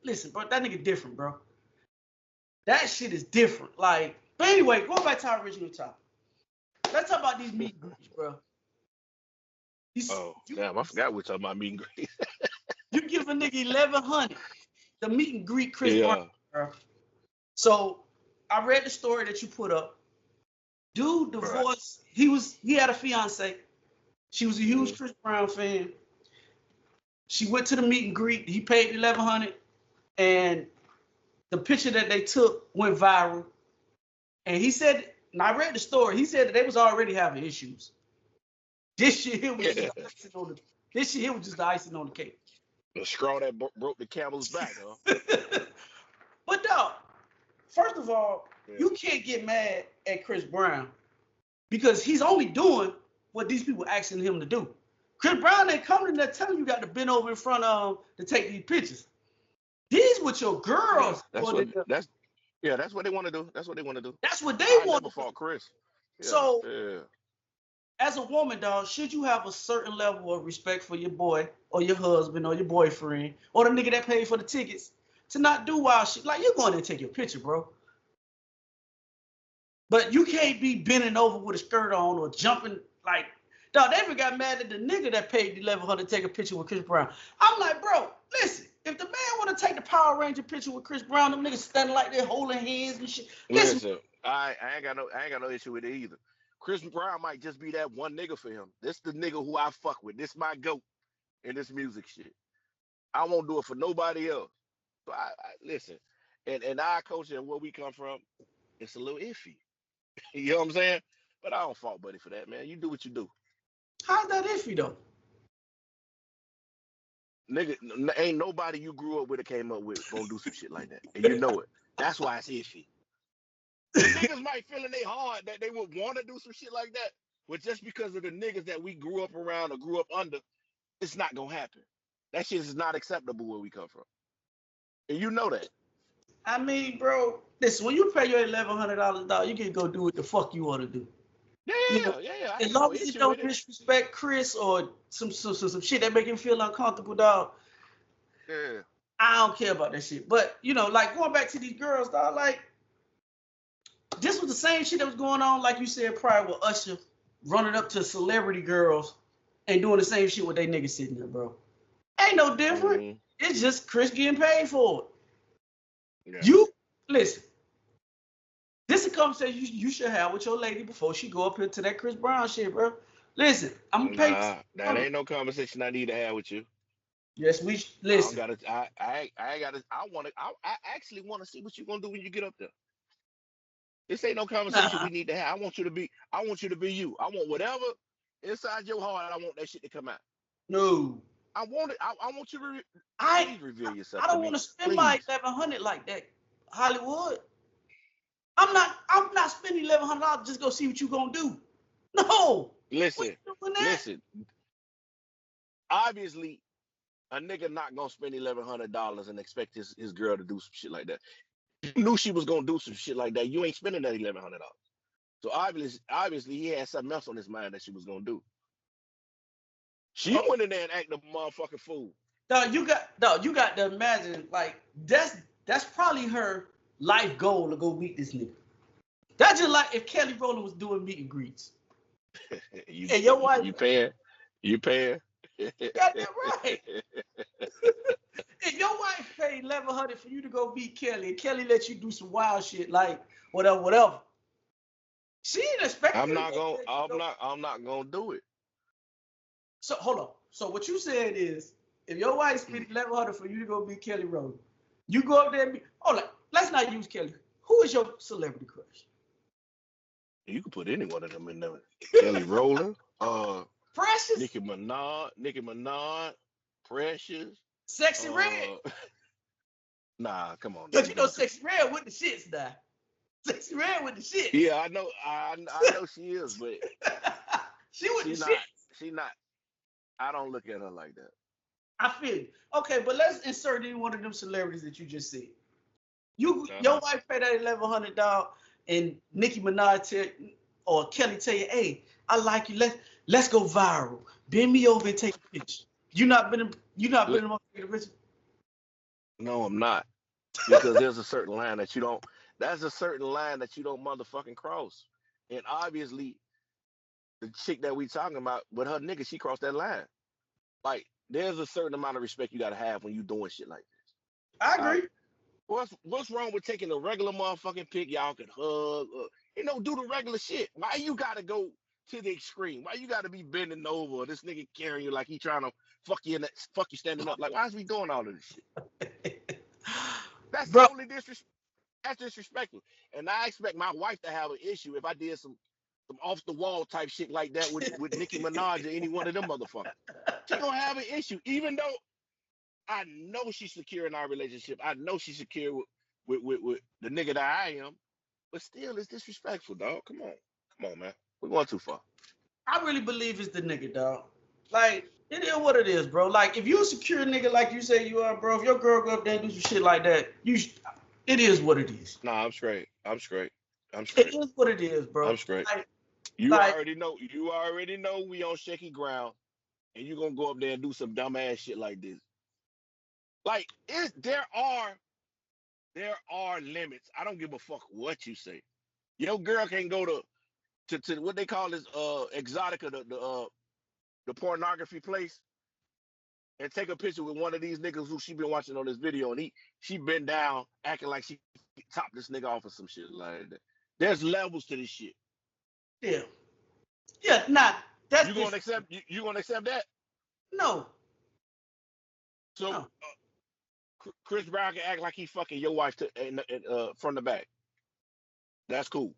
listen, bro, that nigga different, bro. That shit is different. Like, but anyway, going back to our original topic. Let's talk about these meet and greets, bro. Damn, I forgot we're talking about meet and greets. You give a nigga $1,100 to meet and greet Chris Brown, bro. So I read the story that you put up. Dude divorced. Right. He had a fiance. She was a huge Chris Brown fan. She went to the meet and greet. He paid $1,100, and the picture that they took went viral. And he said, and I read the story. He said that they was already having issues. This shit here was just the icing on the cake. The straw that broke the camel's back, huh? But dog, first of all, you can't get mad at Chris Brown because he's only doing what these people asking him to do. Chris Brown ain't coming in there telling you got to bend over in front of him to take these pictures. These with your girls. That's what they want to do. That's what they want to do. That's what they want. Never fought Chris. Yeah, so, as a woman, dog, should you have a certain level of respect for your boy or your husband or your boyfriend or the nigga that paid for the tickets to not do wild shit? Like, you're going to take your picture, bro. But you can't be bending over with a skirt on or jumping like, dog, they ever got mad at the nigga that paid $1,100 to take a picture with Chris Brown. I'm like, bro, listen, if the man want to take the Power Ranger picture with Chris Brown, them niggas standing like they're holding hands and shit. Listen, I ain't got no issue with it either. Chris Brown might just be that one nigga for him. This the nigga who I fuck with. This my goat in this music shit. I won't do it for nobody else. So I listen, and our culture and where we come from, it's a little iffy. You know what I'm saying? But I don't fault Buddy for that, man. You do what you do. How's that iffy though? Nigga, ain't nobody you grew up with or came up with gonna do some shit like that. And you know it. That's why it's iffy. The niggas might feel in their heart that they would want to do some shit like that, but just because of the niggas that we grew up around or grew up under, It's not gonna happen. That shit is not acceptable where we come from, and you know that. I mean, bro, listen, when you pay your $1,100, dog, you can go do what the fuck you want to do. You know, Yeah. I as ain't no long as it issue don't with it. disrespect Chris or some shit that make him feel uncomfortable, dog. Yeah. I don't care about that shit. But you know, like going back to these girls, dog, like this was the same shit that was going on, like you said prior with Usher running up to celebrity girls and doing the same shit with they niggas sitting there, bro. Ain't no different. Mhm. It's just Chris getting paid for it. Yeah. You listen. This is a conversation you should have with your lady before she go up here to that Chris Brown shit, bro. Listen, I'm gonna pay. Nah, that ain't no conversation I need to have with you. Yes, listen. I don't gotta. I gotta. I actually want to see what you gonna do when you get up there. This ain't no conversation Nah, we need to have. I want you to be. I want you to be you. I want whatever inside your heart. I want that shit to come out. no. I want it. I want you to I please reveal yourself I to don't me. want to spend Please. my 1,100 like that, Hollywood. I'm not spending $1,100 just go see what you gonna do. No. Listen. We doing that? Listen. Obviously, a nigga not gonna spend $1,100 and expect his girl to do some shit like that. You knew she was gonna do some shit like that. You ain't spending that $1,100. So obviously he had something else on his mind that she was gonna do. She went in there and acted a motherfucking fool. Dog, you got to imagine, like, that's probably her life goal to go meet this nigga. That's just like if Kelly Rowland was doing meet and greets. And your wife, You paying? goddamn right. If your wife paid $1,100 for you to go meet Kelly, and Kelly let you do some wild shit like whatever, she ain't expecting. I'm not gonna do it. So hold on. So what you said is, if your wife spent $1,100 for you to go meet Kelly Rowland, you go up there and meet. Oh, let's not use Kelly. Who is your celebrity crush? You can put any one of them in there. Kelly Rowland, Precious, Nicki Minaj, Precious, Sexy Red. Nah, come on. Cause you know Sexy Red with the shits now. Sexy Red with the shit. Yeah, I know she is, but she with she's the not. shit. She not. I don't look at her like that. I feel you. Okay, but let's insert any one of them celebrities that you just said. Your wife paid that $1,100 and Nicki Minaj or Kelly tell you, hey, I like you. Let's go viral. Bend me over and take a picture. You not been in the picture? No, I'm not. Because there's a certain line that you don't. That's a certain line that you don't motherfucking cross. And obviously, the chick that we talking about with her nigga, she crossed that line. Like, there's a certain amount of respect you gotta have when you doing shit like this. I agree. What's wrong with taking a regular motherfucking pic? Y'all can hug, do the regular shit. Why you gotta go to the extreme? Why you gotta be bending over? This nigga carrying you like he trying to fuck you standing up. Like, why is we doing all of this shit? That's totally disrespectful. That's disrespectful. And I expect my wife to have an issue if I did some off the wall type shit like that with Nicki Minaj or any one of them motherfuckers. She gonna have an issue, even though I know she's secure in our relationship. I know she's secure with the nigga that I am. But still, it's disrespectful, dog. Come on, man. We're going too far. I really believe it's the nigga, dog. Like, it is what it is, bro. Like, if you a secure nigga like you say you are, bro, if your girl go up there and do some shit like that, it is what it is. Nah, I'm straight. It is what it is, bro. I'm straight. You already know we on shaky ground, and you gonna go up there and do some dumbass shit like this. Like, there are limits. I don't give a fuck what you say. Your girl can't go to what they call this Exotica, the pornography place, and take a picture with one of these niggas who she been watching on this video, and she been down acting like she topped this nigga off or some shit like that. There's levels to this shit. Yeah. Yeah, nah. That's you gonna accept that? No. So no. Chris Brown can act like he fucking your wife from the back. That's cool.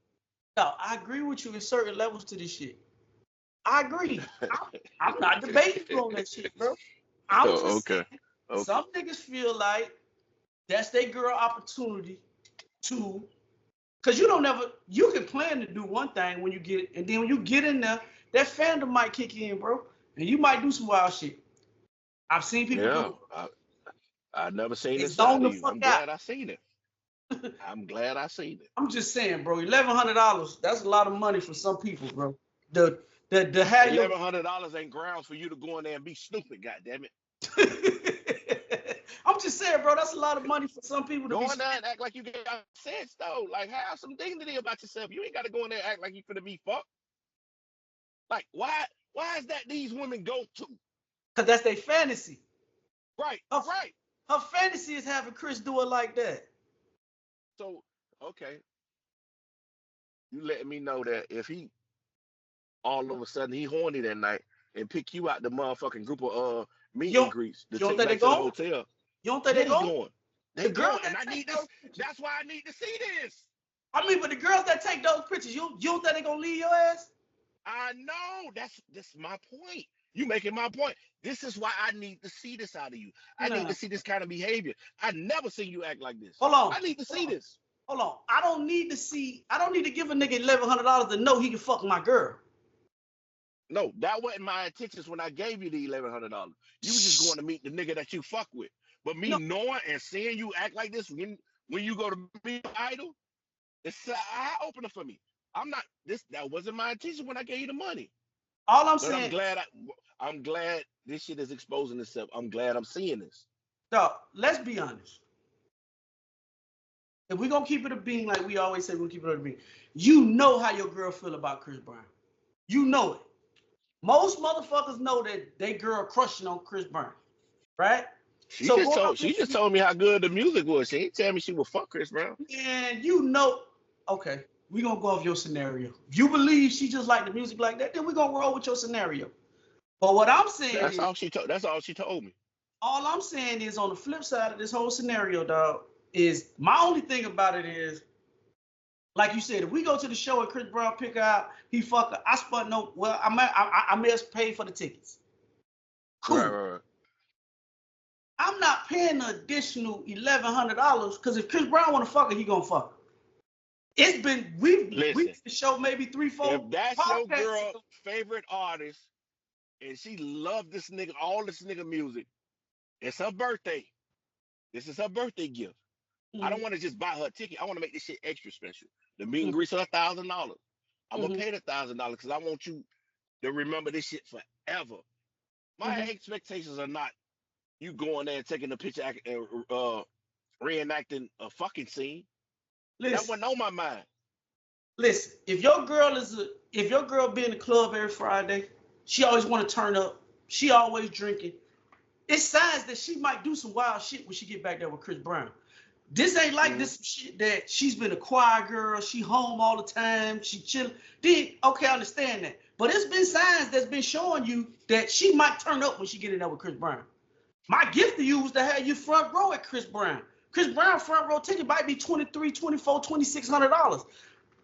No, I agree with you in certain levels to this shit. I agree. I'm not debating you on that shit, bro. I'm just saying, some niggas feel like that's their girl opportunity to, because you can plan to do one thing when you get it, and then when you get in there, that fandom might kick in, bro, and you might do some wild shit. I've seen people Yeah, do I never seen it. It's this gone side the of you. fuck I'm out. glad I seen it. I'm glad I seen it. I'm just saying, bro. $1,100. That's a lot of money for some people, bro. The have your. $1,100 ain't grounds for you to go in there and be stupid. Goddamn it. I'm just saying, bro. That's a lot of money for some people to be. Go in there and act like you got sense though. Like have some dignity about yourself. You ain't got to go in there and act like you finna be fucked. Like why is that these women go to? Cause that's their fantasy. Right, Her, right. her fantasy is having Chris do it like that. So okay, you letting me know that if he all of a sudden he horny that night and pick you out the motherfucking group of meet You and don't, greets to you don't take think they back to the going? hotel, You don't think yeah, they they going? going. The They girls going, and that I take need those this. pictures. That's why I need to see this. I mean, but the girls that take those pictures, you don't think they gonna leave your ass? I know. That's my point. You making my point. This is why I need to see this out of you. I need Nah. to see this kind of behavior. I never seen you act like this. Hold on. I need to see this. Hold on. I don't need to give a nigga $1,100 to know he can fuck my girl. No, that wasn't my intentions when I gave you the $1,100. You was just going to meet the nigga that you fuck with. But me No. knowing and seeing you act like this when you go to meet Idol, it's an eye opener for me. That wasn't my intention when I gave you the money. All I'm But saying, I'm glad this shit is exposing itself. I'm glad I'm seeing this. dog, let's be honest. If we're gonna keep it a bean like we always say, we'll keep it a bean. You know how your girl feel about Chris Brown. You know it. Most motherfuckers know that they girl crushing on Chris Brown, right? She just told me how good the music was. She ain't tell me she would fuck Chris Brown. And you know, okay, we gonna go off your scenario. If you believe she just like the music like that, then we gonna roll with your scenario. But what I'm saying That's is, all she told me. all I'm saying is on the flip side of this whole scenario, dog, is my only thing about it is, like you said, if we go to the show and Chris Brown pick out, he fuck her, I may have paid for the tickets. Cool. Right. I'm not paying the additional $1,100 because if Chris Brown want to fuck her, he gonna fuck her. It's been we did the show maybe 3-4. If that's your girl favorite artist and she loved this nigga, all this nigga music, it's her birthday. This is her birthday gift. I don't want to just buy her a ticket. I want to make this shit extra special. The meet and greet's $1,000. I'm gonna pay the $1,000 because I want you to remember this shit forever. My expectations are not you going there and taking a picture and reenacting a fucking scene. That wasn't on my mind. Listen, if your girl be in the club every Friday, she always want to turn up, she always drinking, it's signs that she might do some wild shit when she get back there with Chris Brown. This ain't like this shit that she's been a quiet girl, she home all the time, she chill. Okay, I understand that. But it's been signs that's been showing you that she might turn up when she get in there with Chris Brown. My gift to you was to have you front row at Chris Brown. Chris Brown front row ticket might be $2,300, $2,400, $2,600.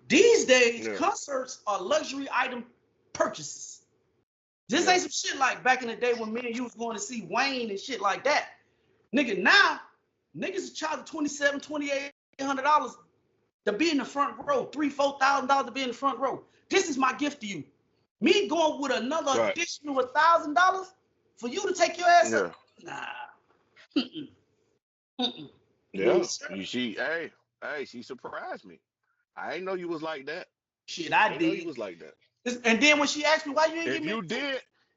These days, concerts are luxury item purchases. This ain't some shit like back in the day when me and you was going to see Wayne and shit like that. Nigga, now, niggas charge $2,700, $2,800 to be in the front row, $3,000, $4,000 to be in the front row. This is my gift to you. Me going with another additional $1,000 for you to take your ass up? Nah. Yeah. She surprised me. I ain't know you was like that. Shit, I did. Know you was like that. And then when she asked me why you ain't give me,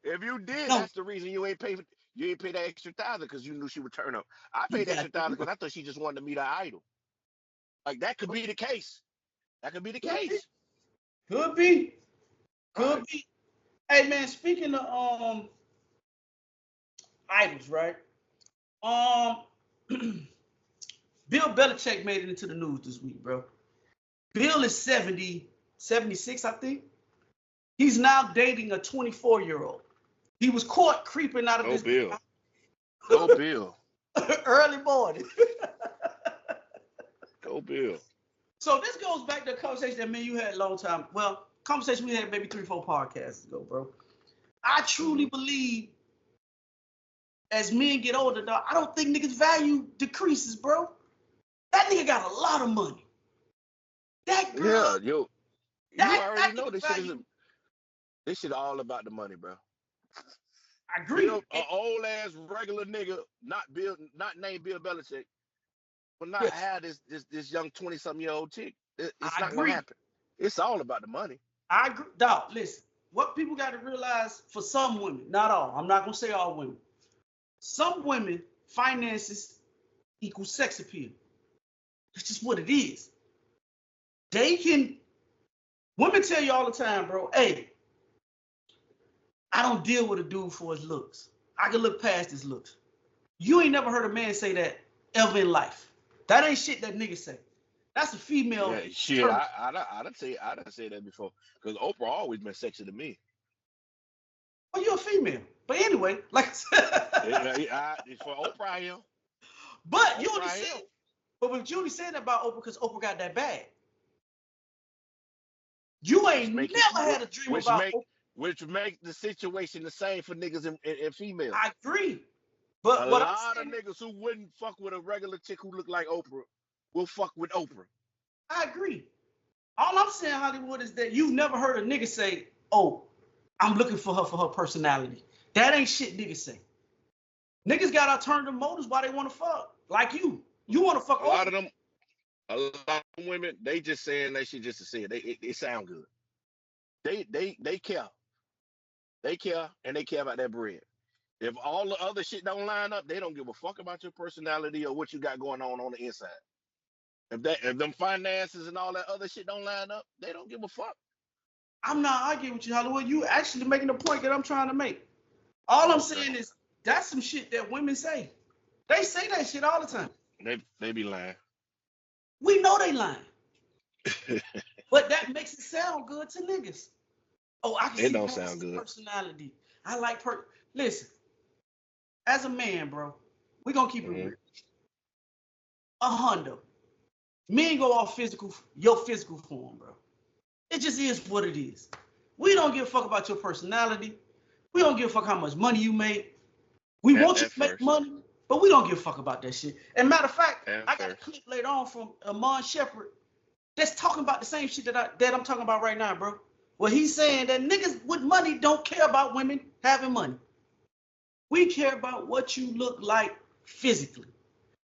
if you did, that's the reason you ain't pay that extra $1,000 because you knew she would turn up. I paid that extra $1,000 because I thought she just wanted to meet her idol. Like that could be the case. That could be the case. Could be. Hey man, speaking of idols, right? Bill Belichick made it into the news this week, bro. Bill is 76, I think. He's now dating a 24-year-old. He was caught creeping out of this. Bill. Go Bill. Early morning. Go Bill. So this goes back to a conversation that me and you had a long time. Well, conversation we had maybe 3-4 podcasts ago, bro. I truly believe as men get older, dog, I don't think niggas' value decreases, bro. That nigga got a lot of money. That girl. Yeah, you already know this shit all about the money, bro. I agree. An old ass regular nigga, not named Bill Belichick, will not Yes, have this young 20-something-year-old chick. It's I not gonna agree. happen. It's all about the money. I agree. Dog, listen, what people got to realize for some women, not all, I'm not going to say all women. Some women, finances equal sex appeal. That's just what it is. Women tell you all the time, bro, hey, I don't deal with a dude for his looks. I can look past his looks. You ain't never heard a man say that ever in life. That ain't shit that niggas say. That's a female. Yeah, shit. I done say that before. Because Oprah always been sexy to me. Well, you're a female. But anyway, like I said. For Oprah, I am. But you only said, but when Julie said that about Oprah, because Oprah got that bag. You ain't never had a dream about Oprah. Which make the situation the same for niggas and females. I agree. But a lot of niggas who wouldn't fuck with a regular chick who look like Oprah will fuck with Oprah. I agree. All I'm saying, Hollywood, is that you've never heard a nigga say, oh, I'm looking for her personality. That ain't shit niggas say. Niggas got alternative motives why they want to fuck. Like you. You want to fuck a lot of women, they just saying that shit just to say it. They sound good. They care. They care, and they care about that bread. If all the other shit don't line up, they don't give a fuck about your personality or what you got going on the inside. If them finances and all that other shit don't line up, they don't give a fuck. I'm not arguing with you, Hollywood. You actually making the point that I'm trying to make. All I'm saying is that's some shit that women say. They say that shit all the time. They be lying. We know they lying. But that makes it sound good to niggas. Oh, I can see don't sound good. Personality. I like Listen, as a man, bro, we gonna keep it real. A Honda. Men go off your physical form, bro. It just is what it is. We don't give a fuck about your personality. We don't give a fuck how much money you make. We want you to make money, but we don't give a fuck about that shit. And matter of fact, I got a clip later on from Amon Shepard that's talking about the same shit that I'm talking about right now, bro. Well, he's saying that niggas with money don't care about women having money. We care about what you look like physically.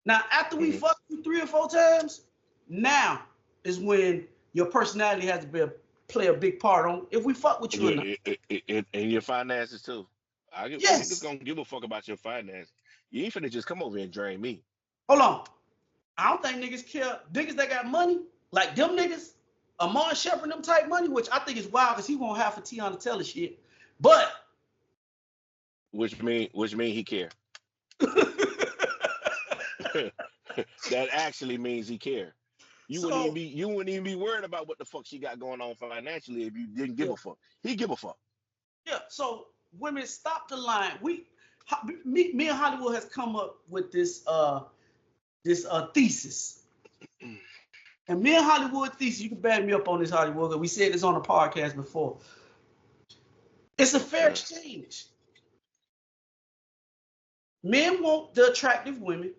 Now, after we fuck you 3 or 4 times, now is when your personality has to play a big part on if we fuck with you or not. And your finances too. Niggas gonna give a fuck about your finances. You ain't finna just come over here and drain me. Hold on. I don't think niggas care. Niggas that got money, like them niggas, Amon Shepard, them type money, which I think is wild because he won't have for Tiana Taylor shit. But which mean he care. That actually means he care. You wouldn't even be worried about what the fuck she got going on financially if you didn't give a fuck. He give a fuck. Yeah. So women, stop the line. Me and Hollywood has come up with this thesis. And me and Hollywood thesis, you can back me up on this, Hollywood, because we said this on the podcast before. It's a fair exchange. Men want the attractive women.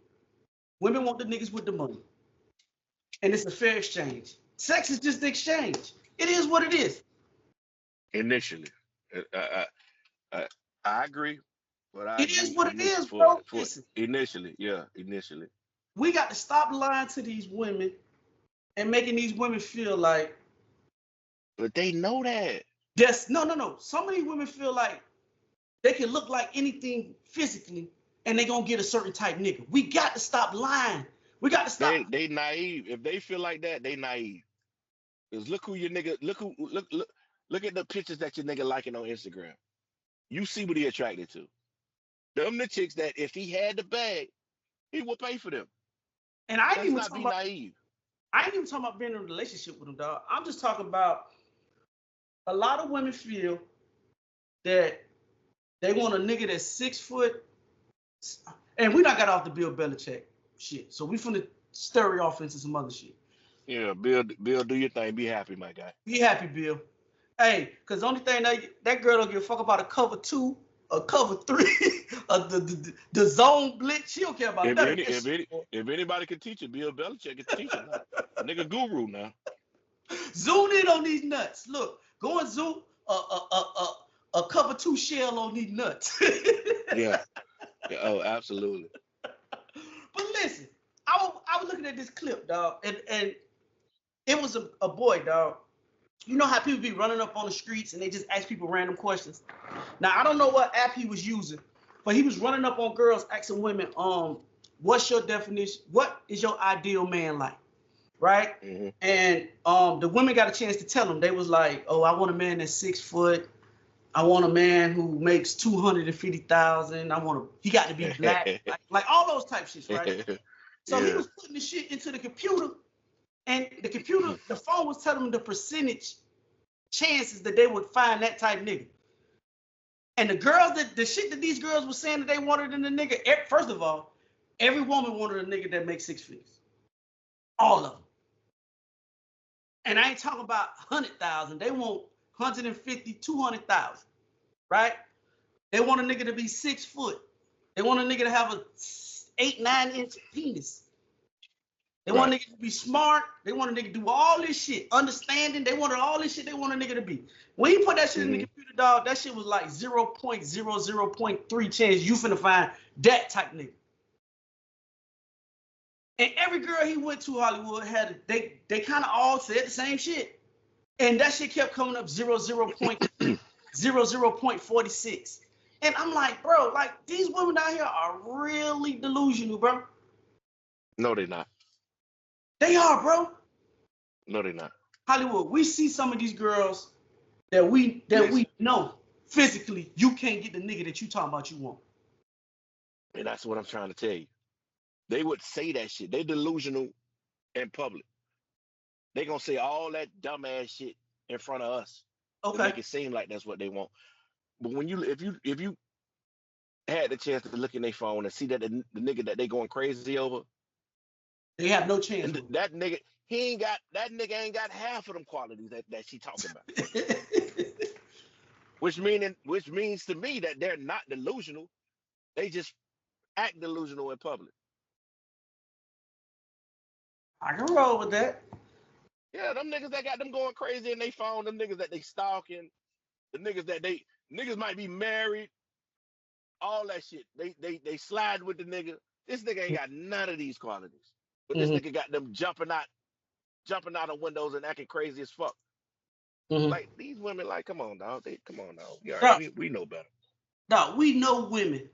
Women want the niggas with the money. And it's a fair exchange. Sex is just the exchange. It is what it is. Initially. I agree. But it is what it is, bro. Initially. We got to stop lying to these women and making these women feel like. But they know that. No. Some of these women feel like they can look like anything physically and they gonna get a certain type nigga. We got to stop lying. We got to stop. They naive. If they feel like that, they naive. Because look who your nigga, look at the pictures that your nigga liking on Instagram. You see what he attracted to. Them the chicks that if he had the bag, he would pay for them. And I ain't even talking about naive. I ain't even talking about being in a relationship with them, dog. I'm just talking about a lot of women feel that they want a nigga that's 6 foot. And we not got off the Bill Belichick shit. So we finna stir it off into some other shit. Yeah, Bill, do your thing. Be happy, my guy. Be happy, Bill. Hey, because the only thing that girl don't give a fuck about a cover 2, a cover 3, the zone blitz. She don't care about that. If anybody can teach it, Bill Belichick can teach it. Nigga guru now. Zoom in on these nuts. Look, go and zoom a cover number 2 shell on these nuts. Yeah. Yeah. Oh, absolutely. But listen, I was looking at this clip, dog, and it was a boy, dog. You know how people be running up on the streets and they just ask people random questions. Now I don't know what app he was using, but he was running up on girls asking women, what's your definition? What is your ideal man like? Right? Mm-hmm. And the women got a chance to tell him. They was like, oh, I want a man that's 6 foot. I want a man who makes 250,000. He got to be black, like all those type shits, right? So he was putting the shit into the computer, and the phone was telling him the percentage chances that they would find that type nigga. And the shit that these girls were saying that they wanted in the nigga, first of all, every woman wanted a nigga that makes 6 figures. All of them. And I ain't talking about 100,000. They want 150, 200,000, right? They want a nigga to be 6 foot. They want a nigga to have a 8-9 inch penis. They want a nigga to be smart. They want a nigga to do all this shit. Understanding. They wanted all this shit they want a nigga to be. When you put that shit in the computer, dog, that shit was like 0.00.3 chance you finna find that type nigga. And every girl he went to Hollywood they kind of all said the same shit. And that shit kept coming up 0.46. And I'm like, bro, like these women out here are really delusional, bro. No, they're not. They are, bro. No, they're not. Hollywood, we see some of these girls that we know physically you can't get the nigga that you talking about you want. And that's what I'm trying to tell you. They would say that shit. They delusional in public. They gonna say all that dumbass shit in front of us to make it seem like that's what they want. But when if you had the chance to look in their phone and see that the nigga that they going crazy over, they have no chance. And that nigga ain't got half of them qualities that she talking about. which means to me that they're not delusional. They just act delusional in public. I can roll with that. Yeah, them niggas that got them going crazy in they phone, them niggas that they stalking, the niggas that niggas might be married, all that shit. They slide with the nigga. This nigga ain't got none of these qualities. But this nigga got them jumping out of windows and acting crazy as fuck. Like these women, like, come on, dog. Come on, dog. We know better. Dog, we know women.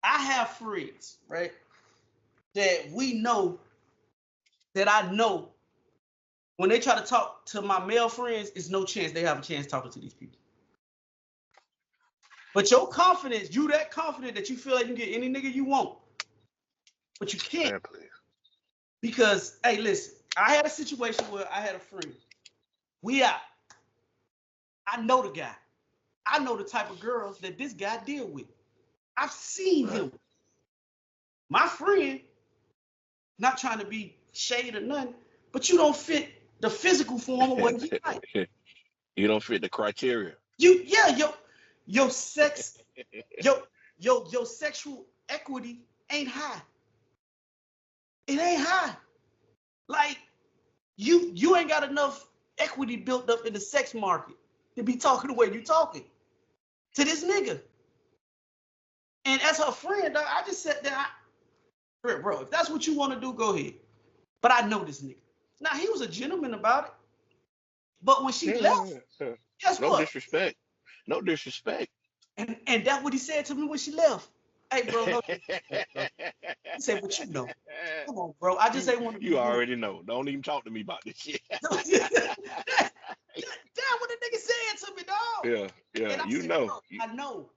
I have friends, right? That we know, that I know, when they try to talk to my male friends, it's no chance they have a chance talking to these people. But your confidence, you that confident that you feel like you can get any nigga you want. But you can't. Man, please. Because, hey, listen, I had a situation where I had a friend. We out. I know the guy. I know the type of girls that this guy deal with. I've seen him. My friend, not trying to be shade or nothing, but you don't fit the physical form of what he like. You don't fit the criteria. Your sex, your sexual equity ain't high. It ain't high. Like you ain't got enough equity built up in the sex market to be talking the way you talking to this nigga. And as her friend, I just said that, bro, if that's what you want to do, go ahead. But I know this nigga. Now, he was a gentleman about it. But when she left, guess what? No disrespect. And that's what he said to me when she left. Hey, bro, no. He said, but you know. Come on, bro. I just ain't want to be. You already know. Don't even talk to me about this shit. That's what the nigga said to me, dog. Yeah, and I you said, know. Bro, I know.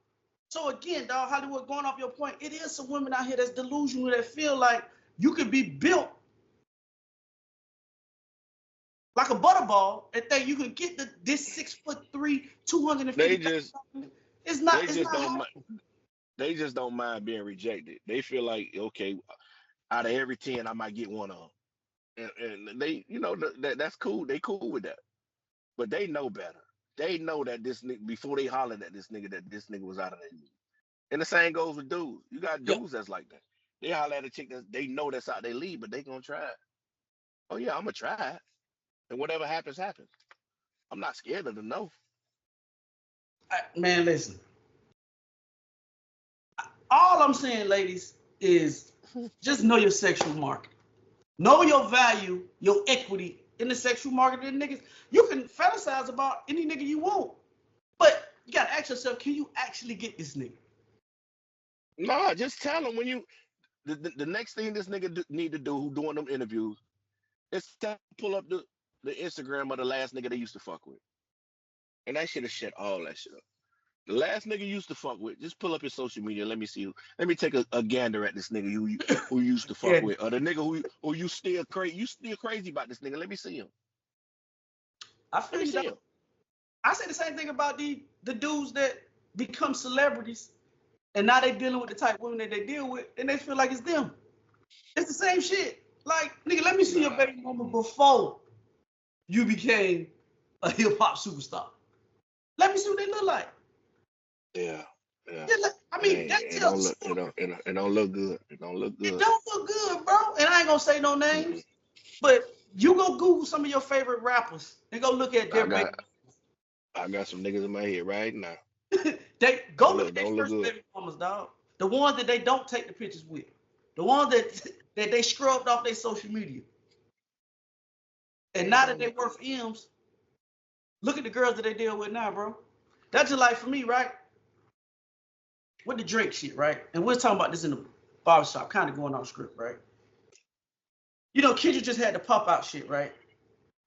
So again, dog, Hollywood, going off your point, it is some women out here that's delusional that feel like you could be built like a butterball and think you can get this 6'3", 250. They just don't mind being rejected. They feel like, okay, out of every 10, I might get one of them. And they, that's cool. They cool with that. But they know better. They know that this nigga, before they hollered at this nigga, that this nigga was out of their league. And the same goes with dudes. You got dudes that's like that. They holler at a chick that they know that's out their league, but they gonna try it. Oh yeah, I'm gonna try it. And whatever happens, happens. I'm not scared of the no. Man, listen. All I'm saying, ladies, is just know your sexual market. Know your value, your equity in the sexual market. And niggas, you can fantasize about any nigga you want, but you gotta ask yourself, can you actually get this nigga? Nah, just tell him when you. The next thing this nigga need to do, who doing them interviews, is pull up the Instagram of the last nigga they used to fuck with, and that shit have shut all that shit up. The last nigga you used to fuck with, just pull up his social media. Let me see. Let me take a gander at this nigga who you used to fuck Yeah. with, or the nigga who you still crazy about this nigga. Let me see him. I feel you. Though. I say the same thing about the dudes that become celebrities, and now they dealing with the type of women that they deal with, and they feel like it's them. It's the same shit. Like, nigga, let me see your baby mama before you became a hip hop superstar. Let me see what they look like. Yeah. I mean, it don't look good. It don't look good. It don't look good, bro. And I ain't gonna say no names, but you go Google some of your favorite rappers and go look at their baby. I got some niggas in my head right now. They go look at their first baby mamas, dog. The ones that they don't take the pictures with. The ones that they scrubbed off their social media. And now that they worth M's, look at the girls that they deal with now, bro. That's just like for me, right? With the Drake shit, right? And we're talking about this in the barbershop, kind of going off script, right? You know, Kendrick just had the pop-out shit, right?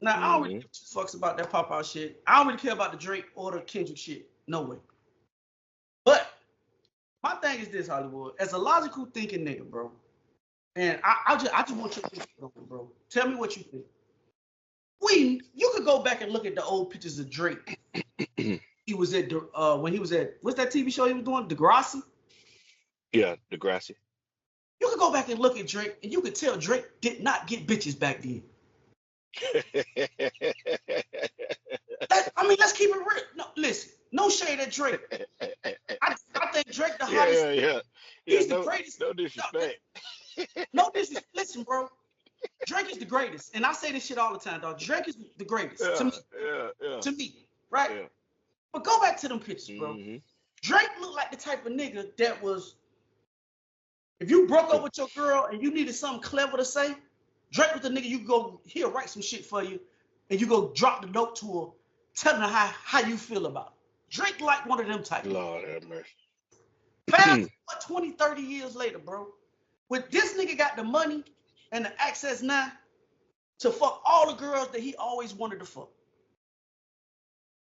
Now, I don't really give two fucks about that pop-out shit. I don't really care about the Drake or the Kendrick shit. No way. But my thing is this, Hollywood. As a logical thinking nigga, bro, and I just want your opinion, bro. Tell me what you think. You could go back and look at the old pictures of Drake. He was at when he was at, what's that TV show he was doing? Degrassi? Yeah, Degrassi. You could go back and look at Drake, and you could tell Drake did not get bitches back then. I mean, let's keep it real. No, listen, no shade at Drake. I think Drake the hottest. Yeah. He's the greatest. No disrespect. No disrespect. Listen, bro. Drake is the greatest, and I say this shit all the time, dog. Drake is the greatest to me. Yeah. To me, right? Yeah. But go back to them pictures, bro. Drake looked like the type of nigga that was, if you broke up with your girl and you needed something clever to say, Drake was the nigga you go, he'll write some shit for you, and you go drop the note to her, telling her how you feel about it. Drake like one of them type. Lord have mercy. Fast 20, 30 years later, bro. With this nigga got the money and the access now to fuck all the girls that he always wanted to fuck.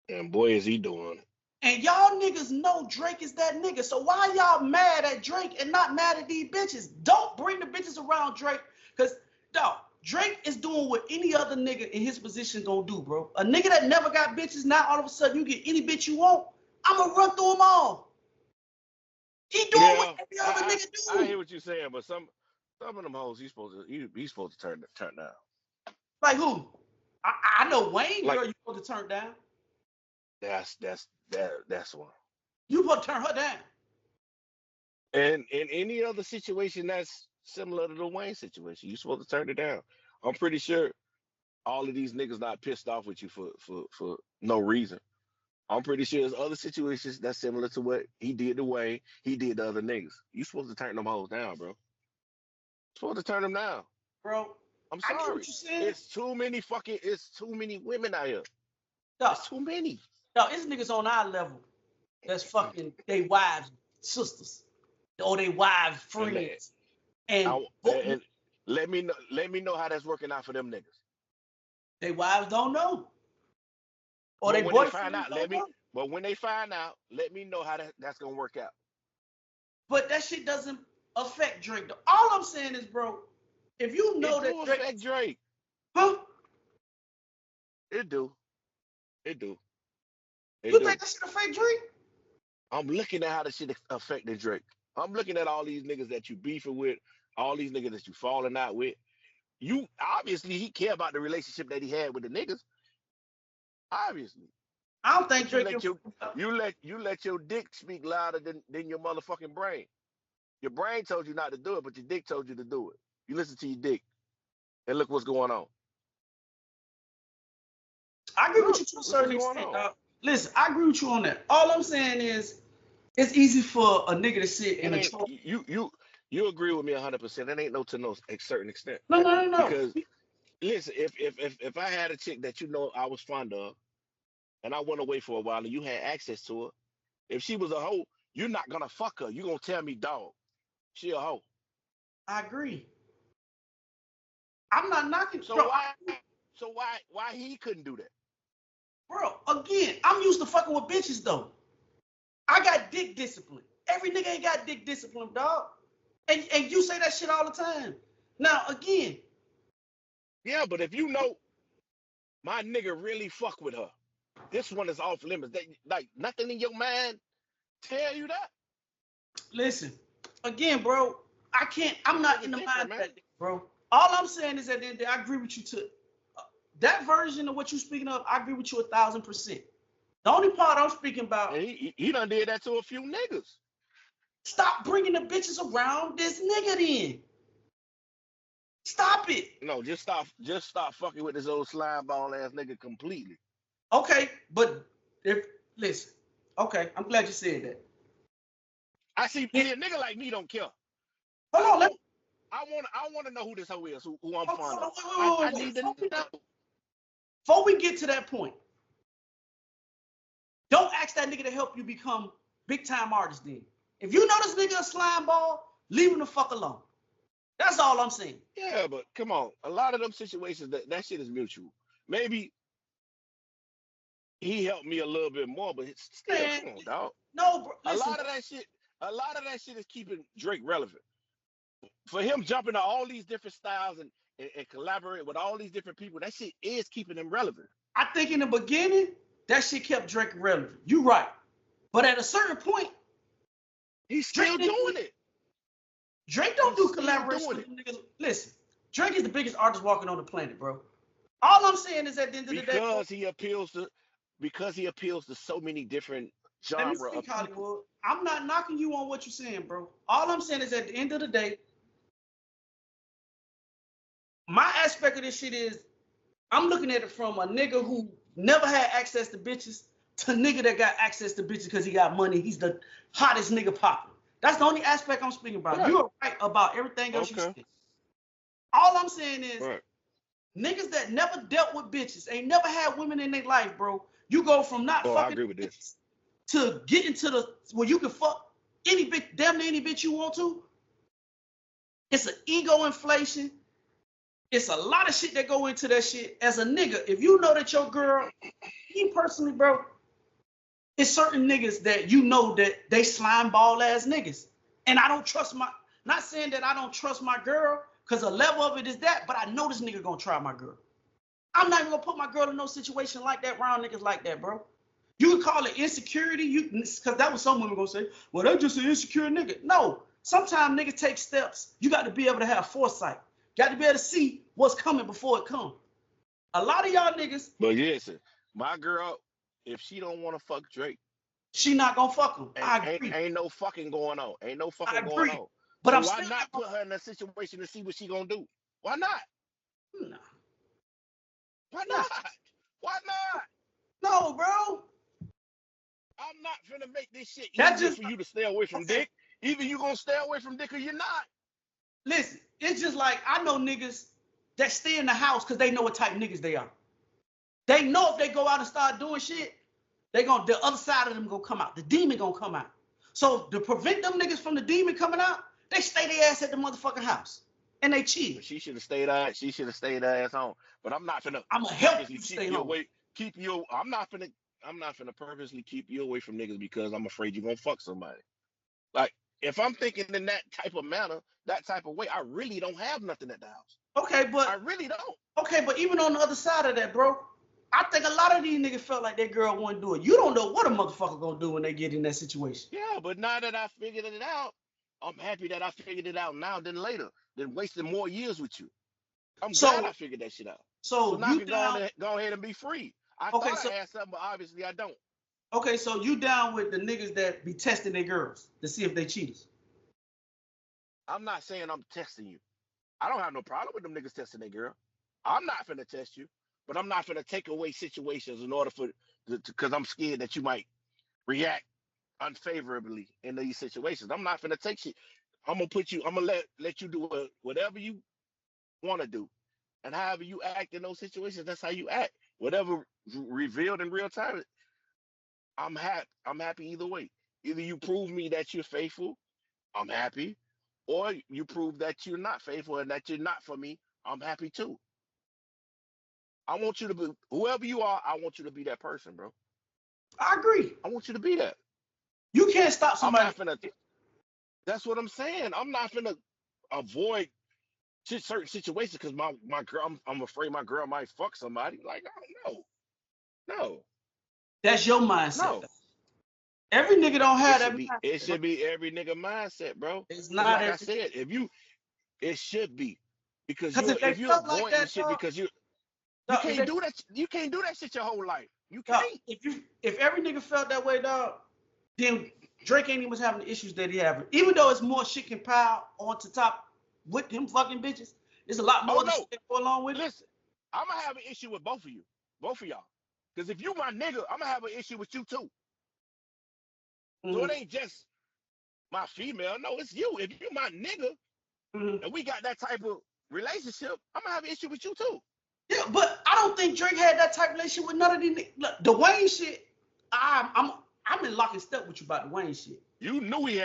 And boy, is he doing it. And y'all niggas know Drake is that nigga. So why y'all mad at Drake and not mad at these bitches? Don't bring the bitches around Drake. Because, dog, Drake is doing what any other nigga in his position gonna do, bro. A nigga that never got bitches, now all of a sudden you get any bitch you want, I'm gonna run through them all. He doing what every other nigga do. I hear what you're saying, but some of them hoes he's supposed to turn down. Like who? I know Wayne, like, girl, you supposed to turn down. That's one. You supposed to turn her down. And in any other situation that's similar to the Wayne situation, you supposed to turn it down. I'm pretty sure all of these niggas not pissed off with you for no reason. I'm pretty sure there's other situations that's similar to what he did to Wayne, he did to other niggas. You supposed to turn them hoes down, bro. Supposed to turn them down. Bro, I'm sorry. I get what you're saying. It's too many women out here. It's too many. No, it's niggas on our level that's fucking they wives, sisters, or they wives, friends. And let me know how that's working out for them niggas. They wives don't know. Or but they when they find out, but when they find out, let me know how that's gonna work out. But that shit doesn't affect Drake. All I'm saying is, bro, if you know that Drake affect Drake. Huh? It do. You think that shit affect Drake? I'm looking at how the shit affecting Drake. I'm looking at all these niggas that you beefing with, all these niggas that you falling out with. You obviously he care about the relationship that he had with the niggas. Obviously. I don't think Drake. You let your dick speak louder than your motherfucking brain. Your brain told you not to do it, but your dick told you to do it. You listen to your dick, and look what's going on. I agree with you to a certain extent, dog. Listen, I agree with you on that. All I'm saying is, it's easy for a nigga to sit in It a ain't choke. you agree with me 100%. It ain't no to no a certain extent. No, no, no, no. Because listen, if I had a chick that you know I was fond of and I went away for a while and you had access to her, if she was a hoe, you're not gonna fuck her. You're gonna tell me, dog, she a hoe. I agree. I'm not knocking, So bro. why he couldn't do that? Bro, again, I'm used to fucking with bitches though. I got dick discipline. Every nigga ain't got dick discipline, dog. And you say that shit all the time. Now, again, Yeah, but if you know my nigga really fuck with her, this one is off limits. Like nothing in your mind tell you that. listen, again, bro, I'm not in Niggas the different, mind man. of that, bro. All I'm saying is that I agree with you to that version of what you're speaking of. I agree with you 1,000%. The only part I'm speaking about, And he done did that to a few niggas. stop bringing the bitches around this nigga then. Stop it. No, just stop fucking with this old slime ball ass nigga completely. Okay, but listen, okay, I'm glad you said that. I see a nigga like me don't care. Hold on, I want to know who this hoe is, who I'm hold fond on, of. I wait. need to know. Before we get to that point, don't ask that nigga to help you become big time artist then. If you know this nigga a slime ball, leave him the fuck alone. That's all I'm saying. Yeah, but come on. A lot of them situations that shit is mutual. Maybe he helped me a little bit more, but it's still, Man, come on, dog. no, bro, A listen, lot of that shit is keeping Drake relevant. For him jumping to all these different styles and collaborate with all these different people, that shit is keeping him relevant. I think in the beginning, that shit kept Drake relevant. You right. But at a certain point, He's still Drake doing it. don't do He's still collaboration doing with it. them niggas. Listen, Drake is the biggest artist walking on the planet, bro. All I'm saying is at the end of the day, bro, Because he appeals to so many different let me genre of speak people. Hollywood. I'm not knocking you on what you're saying, bro. All I'm saying is at the end of the day, my aspect of this shit is I'm looking at it from a nigga who never had access to bitches to nigga that got access to bitches because he got money. He's the hottest nigga popping. That's the only aspect I'm speaking about. Right. You're right about everything else you Okay. said. All I'm saying is Right. niggas that never dealt with bitches, ain't never had women in their life, bro. You go from not Oh, I fucking agree with this. bitches to getting to the where you can fuck any bitch, damn near any bitch you want to. It's an ego inflation. It's a lot of shit that go into that shit. As a nigga, if you know that your girl, me personally, bro, it's certain niggas that you know that they slime ball ass niggas. And I don't trust not saying that I don't trust my girl, because a level of it is that, but I know this nigga gonna try my girl. I'm not even gonna put my girl in no situation like that around niggas like that, bro. You can call it insecurity, because that was some women gonna say, well, that's just an insecure nigga. No, sometimes niggas take steps. You got to be able to have foresight. Got to be able to see what's coming before it comes. A lot of y'all niggas, But listen, my girl, if she don't want to fuck Drake, she not gonna fuck him. ain't, I ain't agree. ain't no fucking going on. Ain't no I fucking going agree. on. But So I'm why still not not put her in a situation to see what she gonna do? Why not? gonna. Why Nah, not? Why not? no, bro. I'm not finna make this shit That easier just for you to stay away from okay. dick. Either you gonna stay away from dick or you're not. Listen, it's just like I know niggas that stay in the house because they know what type of niggas they are. They know if they go out and start doing shit, the other side of them gonna come out. The demon gonna come out. So to prevent them niggas from the demon coming out, they stay their ass at the motherfucking house. And they chill. But she should have stayed her ass home. But I'm not finna I'ma help purposely you keep stay you home. away. I'm not finna purposely keep you away from niggas because I'm afraid you're gonna fuck somebody. Like, if I'm thinking in that type of manner, that type of way, I really don't have nothing at the house. Okay, I but really don't. even on the other side of that, bro, I think a lot of these niggas felt like their girl wouldn't do it. You don't know what a motherfucker gonna do when they get in that situation. Yeah, but now that I figured it out, I'm happy that I figured it out now than later, than wasting more years with you. I'm glad I So figured that shit out. So so now I you can down go ahead and be free. I okay, thought so I had something, but obviously I don't. okay, so you down with the niggas that be testing their girls to see if they cheaters. I'm not saying I'm testing you. I don't have no problem with them niggas testing their girl. I'm not finna test you, but I'm not finna take away situations in order for because I'm scared that you might react unfavorably in these situations. I'm not finna take shit. I'm gonna let you do whatever you want to do, and however you act in those situations, that's how you act. Whatever revealed in real time, I'm happy. I'm happy either way. Either you prove me that you're faithful, I'm happy, or you prove that you're not faithful and that you're not for me, I'm happy too. I want you to be whoever you are. I want you to be that person, bro. I agree. I want you to be that. You can't stop I'm somebody. not finna. That's what I'm saying. I'm not finna avoid certain situations because my girl. I'm afraid my girl might fuck somebody. Like, oh, no, That's your mindset. no. Every nigga don't have that mindset. It should be every nigga mindset, bro. It's Because not like I every. said, it should be because Because if they if you're felt like avoiding that, shit dog, because you dog, can't do that. You can't do that shit your whole life. You dog, can't. if every nigga felt that way, dog, then Drake ain't even having the issues that he having. Even though it's more shit can pile onto top with him fucking bitches, there's a lot more shit that go along with it. Listen, I'm gonna have an issue with both of y'all. Because if you my nigga, I'm gonna have an issue with you too. So it ain't just my female. No, it's you. If you my nigga and we got that type of relationship, I'm gonna have an issue with you too. Yeah, but I don't think Drake had that type of relationship with none of these niggas. Look, the Wayne shit, I'm in lock and step with you about the Wayne shit. You know he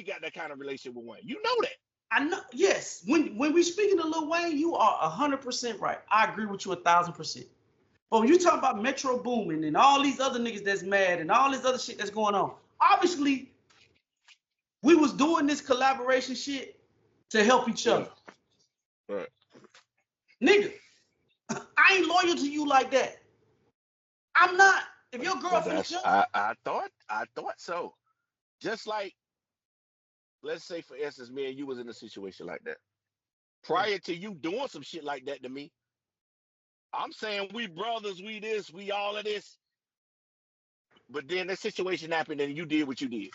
got that kind of relationship with Wayne. You know that. I know, yes. When we speaking to Lil Wayne, you are 100% right. I agree with you 1,000%. But when you talk about Metro Boomin and all these other niggas that's mad and all this other shit that's going on, obviously we was doing this collaboration shit to help each other. Right. Nigga, I ain't loyal to you like that. I'm not. If your girlfriend is I thought so. Just like, let's say for instance, me and you was in a situation like that. Prior to you doing some shit like that to me, I'm saying we brothers, we this, we all of this. But then that situation happened and you did what you did.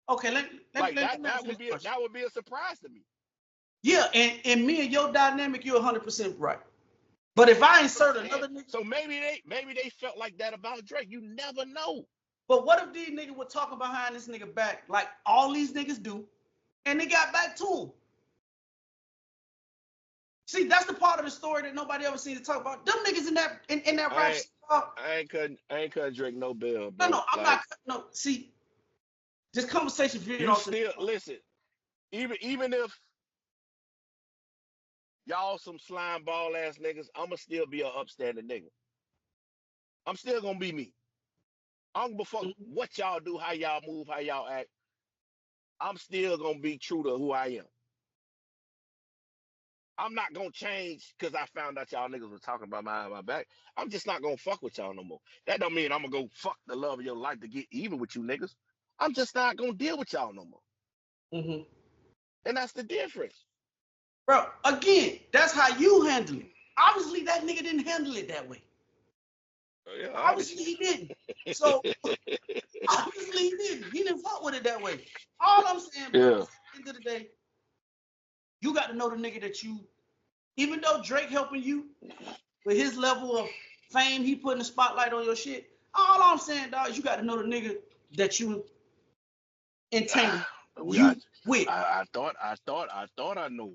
Okay, let that would be a surprise to me. Yeah, and me and your dynamic, you're 100% right. But if I insert another nigga, so maybe they felt like that about Drake. You never know. But what if these niggas were talking behind this nigga back like all these niggas do, and they got back to him? See, that's the part of the story that nobody ever seems to talk about. Them niggas in that rap shit. I ain't cutting Drake no bill, bro. No, I'm not. No, see, this conversation video. You still listen. Even if y'all some slime ball ass niggas, I'ma still be an upstanding nigga. I'm still gonna be me. I don't give a fuck what y'all do, how y'all move, how y'all act. I'm still gonna be true to who I am. I'm not gonna change because I found out y'all niggas was talking about my back. I'm just not gonna fuck with y'all no more. That don't mean I'm gonna go fuck the love of your life to get even with you niggas. I'm just not gonna deal with y'all no more. And that's the difference. Bro, again, that's how you handle it. Obviously, that nigga didn't handle it that way. Yeah, obviously he didn't. So obviously he didn't. He didn't fuck with it that way. All I'm saying, bro, is at the end of the day, you got to know the nigga that you, even though Drake helping you with his level of fame, he putting the spotlight on your shit. All I'm saying, dog, is you got to know the nigga that you entangle with. I thought I knew him.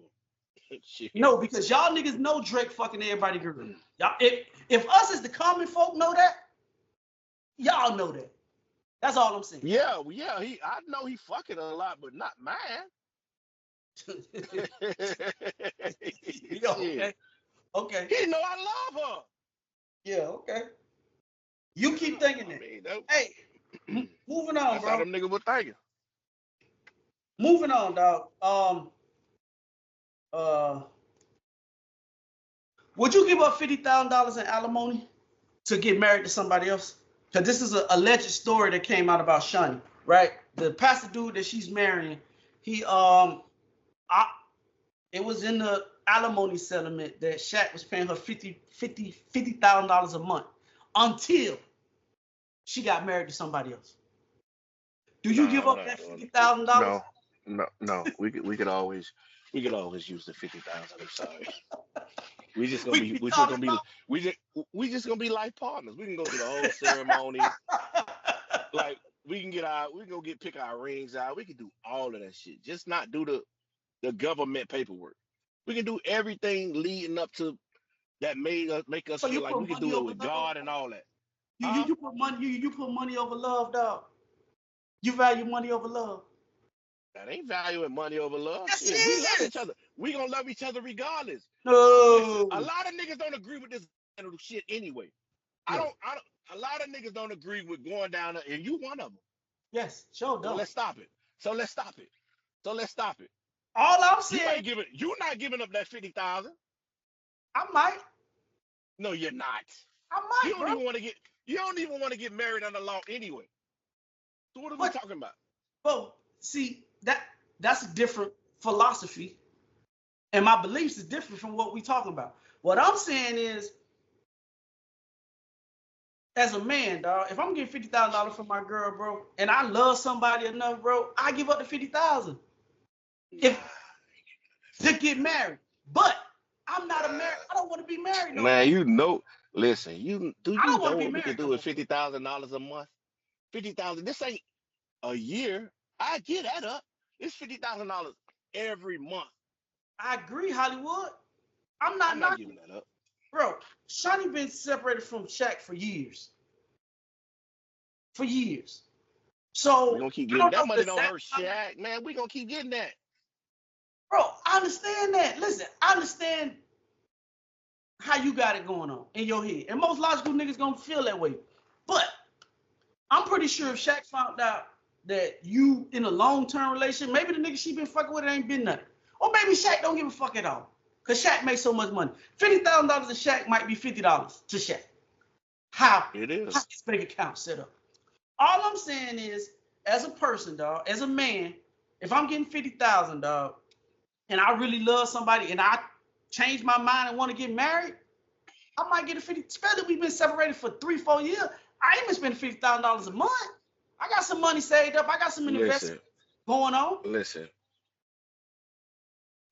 Shit. No, because y'all niggas know Drake fucking everybody girl. Y'all, if us as the common folk know that, y'all know that. That's all I'm saying. Yeah, I know he fucking a lot, but not mine. Yeah, okay. He know I love her. Yeah, okay. You keep thinking that. Hey, moving on, That's bro. how them niggas were thinking. Moving on, dog. Would you give up $50,000 in alimony to get married to somebody else? Because this is an alleged story that came out about Shani, right? The pastor dude that she's marrying, he it was in the alimony settlement that Shaq was paying her $50,000 a month until she got married to somebody else. Do you give up that $50,000? No. We could always We could always use the 50,000. I'm sorry. We just gonna We be keep we just talking gonna be about. we just gonna be life partners. We can go through the whole ceremony. Like we can go pick our rings out. We can do all of that shit. Just not do the government paperwork. We can do everything leading up to that make us So feel you like put we can money do it over with love. God and all that. You put money you put money over love, dog. You value money over love. That ain't valuing money over love. Yes, Shit, we love it each is. other. We gonna love each other regardless. Listen, a No. lot of niggas don't agree with this shit anyway. Yes. A lot of niggas don't agree with going down there, and you one of them. Yes. Sure So don't. let's stop it. So let's stop it. So let's stop it. All I'm You saying, ain't giving. You're not giving up that 50,000. I might. No, you're not. I You might, don't bro. even want to get. You don't even want to get married under law anyway. So what are we But talking about? bro, see, that's a different philosophy. And my beliefs is different from what we talking about. What I'm saying is, as a man, dog, if I'm getting $50,000 from my girl, bro, and I love somebody enough, bro, I give up the 50,000 if to get married. But I'm not a married. I don't want to be married no more. Man, you know. Listen, you I don't want know to be what we can married do no with more. $50,000 a month? 50,000. This ain't a year. I get that up. It's $50,000 every month. I agree, Hollywood. I'm not I'm not knocking, giving that up. bro. Shawty been separated from Shaq for years. For years. So We're gonna keep I getting don't that know money. the Don't exact hurt time. Shaq, man. We're gonna keep getting that. Bro, I understand that. Listen, I understand how you got it going on in your head. And most logical niggas gonna feel that way. But I'm pretty sure if Shaq found out that you in a long-term relationship, maybe the nigga she been fucking with ain't been nothing. Or maybe Shaq don't give a fuck at all. Cause Shaq makes so much money. $50,000 to Shaq might be $50 to Shaq. How It is. his bank account set up. All I'm saying is, as a person, dog, as a man, if I'm getting 50,000, dog, and I really love somebody and I change my mind and want to get married, I might get a 50, especially if we've been separated for 3-4 years. I ain't been spending $50,000 a month. I got some money saved up. I got some Listen, investment going on. listen.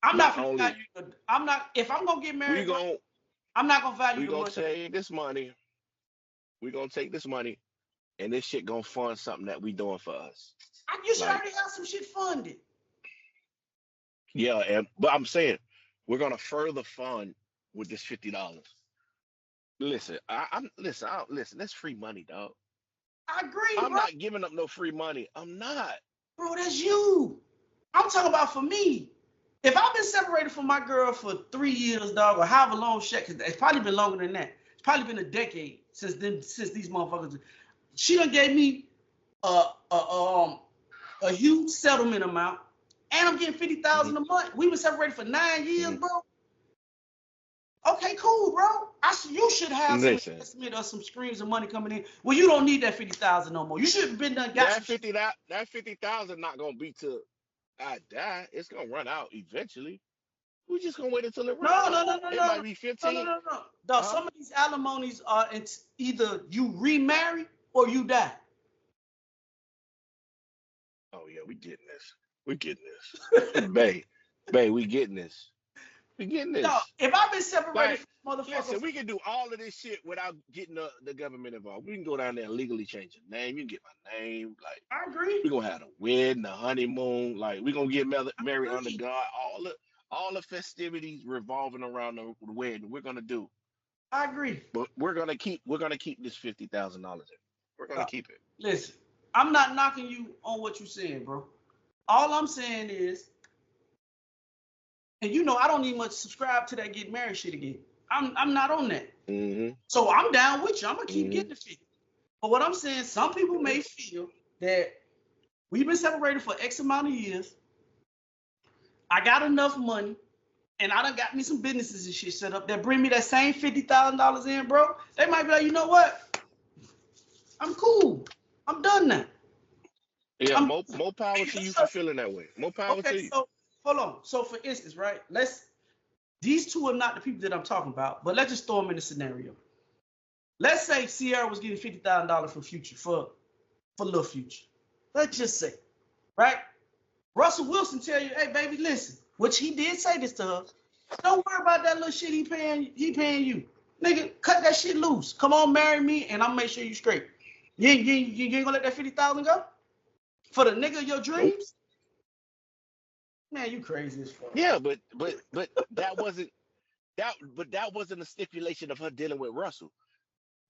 I'm not Not gonna only value. I'm not. If I'm gonna get we married, bro, gon' I'm not gonna value we the gonna money. take this money. We gonna take this money, and this shit gonna fund something that we doing for us. You should Like, already have some shit funded. yeah, but I'm saying we're gonna further fund with this $50. Listen, listen. That's free money, dog. I agree, I'm bro. not giving up no free money. I'm not. Bro, that's you. I'm talking about for me. If I've been separated from my girl for 3 years, dog, or however long shit, because it's probably been longer than that. It's probably been a decade since these motherfuckers. She done gave me a huge settlement amount, and I'm getting 50,000 a month. We been separated for 9 years, Mhm. bro. Okay, cool, bro. You should have some Listen, investment or some streams of money coming in. Well, you don't need that 50,000 no more. You should have been done. Got some shit. that 50,000 not gonna be till I die. It's gonna run out eventually. We just gonna wait until it run No, out. no, no, no, It no, might be no, no, 15. no, no. Dog, Huh? some of these alimonies are either you remarry or you die. Oh yeah, we getting this. We getting this. Bae, we getting this. We getting Dog, this. if I've been separated Like, from motherfuckers, listen, we can do all of this shit without getting the government involved. We can go down there and legally change your name. You can get my name. Like, I agree. we gonna have the wedding, the honeymoon. Like, we gonna get I married under agree. God. All the festivities revolving around the wedding. We're gonna do. I agree. But we're gonna keep this $50,000 in. We're gonna Dog, keep it. listen, I'm not knocking you on what you're saying, bro. All I'm saying is, and you know, I don't even much subscribe to that get married shit again. I'm not on that. Mm-hmm. So I'm down with you. I'm gonna keep Mm-hmm. getting the 50. But what I'm saying, some people may feel that we've been separated for X amount of years. I got enough money, and I done got me some businesses and shit set up that bring me that same $50,000 in, bro. They might be like, you know what? I'm cool. I'm done now. Yeah, I'm more power to you for feeling that way. More power okay. to you. So hold on. So for instance, right? These two are not the people that I'm talking about, but let's just throw them in a scenario. Let's say Sierra was getting $50,000 from Future for Lil Future. Let's just say, right? Russell Wilson tell you, hey baby, listen, which he did say this to her. Don't worry about that little shit he paying you. Nigga, cut that shit loose. Come on, marry me, and I'll make sure you straight. You ain't gonna let that 50,000 go? For the nigga of your dreams? Man, you crazy as fuck. Yeah, but that wasn't a stipulation of her dealing with Russell.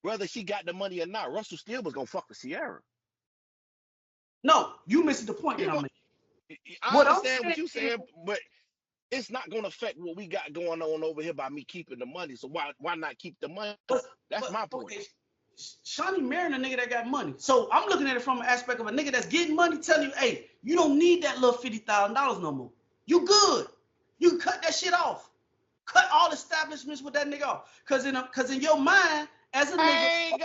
Whether she got the money or not, Russell still was gonna fuck with Sierra. No, you missing the point that I'm making. I understand what you're saying, but it's not gonna affect what we got going on over here by me keeping the money. So why not keep the money? That's my point. Okay. Shawnee marrying a nigga that got money. So I'm looking at it from an aspect of a nigga that's getting money telling you, hey, you don't need that little $50,000 no more. You good. You can cut that shit off. Cut all establishments with that nigga off. Cause in your mind, as a nigga, I ain't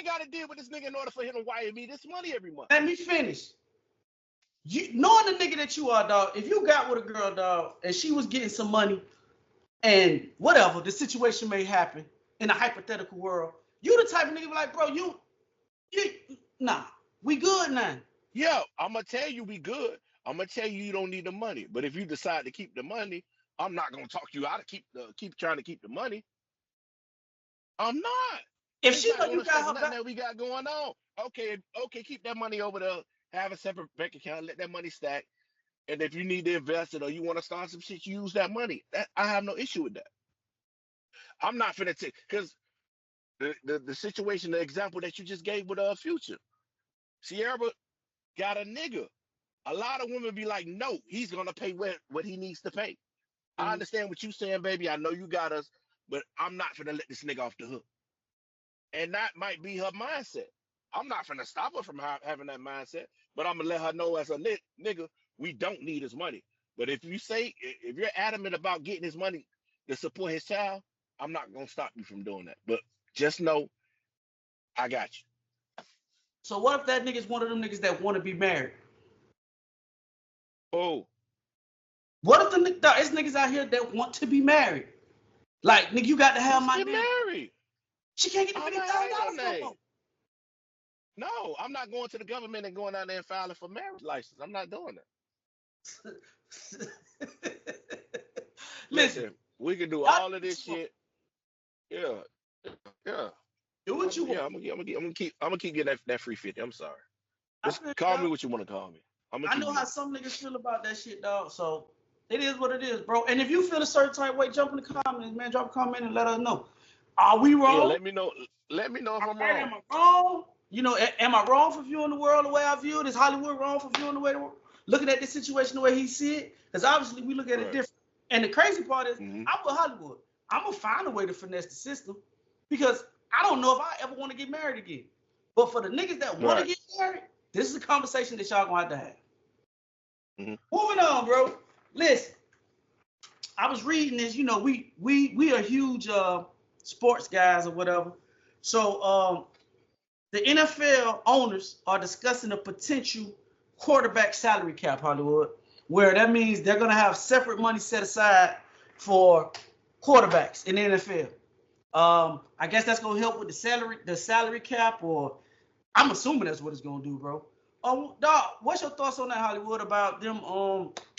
gotta deal with this nigga in order for him to wire me this money every month. Let me finish. Knowing the nigga that you are, dog, if you got with a girl, dog, and she was getting some money and whatever, the situation may happen in a hypothetical world, you the type of nigga be like, bro, nah, we good now. Yeah, I'm gonna tell you we good. I'm gonna tell you don't need the money. But if you decide to keep the money, I'm not gonna talk you out of keep trying to keep the money. I'm not. If she know you got her back, that we got going on, okay, keep that money over there. Have a separate bank account. Let that money stack. And if you need to invest it or you want to start some shit, you use that money. I have no issue with that. I'm not finna take because the situation, the example that you just gave with Future, Sierra got a nigga. A lot of women be like, no, he's gonna pay what he needs to pay. Mm-hmm. I understand what you're saying, baby. I know you got us, but I'm not finna let this nigga off the hook. And that might be her mindset. I'm not finna stop her from having that mindset, but I'm gonna let her know as a nigga, we don't need his money. But if you're adamant about getting his money to support his child, I'm not gonna stop you from doing that. But just know, I got you. So what if that nigga's one of them niggas that want to be married? Oh. What if there's niggas out here that want to be married? Like, nigga, you got to have my name. Married. She can't get the $50,000 no more. No, I'm not going to the government and going out there and filing for marriage license. I'm not doing that. Listen, we can do all of this shit. Yeah. Do what you want. Yeah, I'm gonna keep getting that free 50. I'm sorry. Just call me what you want to call me. I know how some niggas feel about that shit, dog. So it is what it is, bro. And if you feel a certain type way, jump in the comments, man. Drop a comment and let us know. Are we wrong? Yeah, let me know if I'm wrong. Am I wrong? You know, am I wrong for viewing the world the way I view it? Is Hollywood wrong for viewing the way looking at this situation the way he see it? Because obviously we look at it different. And the crazy part is, I'm with Hollywood. I'm gonna find a way to finesse the system because I don't know if I ever want to get married again. But for the niggas that want to get married, this is a conversation that y'all gonna have to have. Moving on, bro. Listen, I was reading this. You know, we are huge sports guys or whatever. So the NFL owners are discussing a potential quarterback salary cap, Hollywood, where that means they're gonna have separate money set aside for quarterbacks in the NFL. I guess that's gonna help with the salary cap, or I'm assuming that's what it's gonna do, bro. Dog, what's your thoughts on that, Hollywood, about them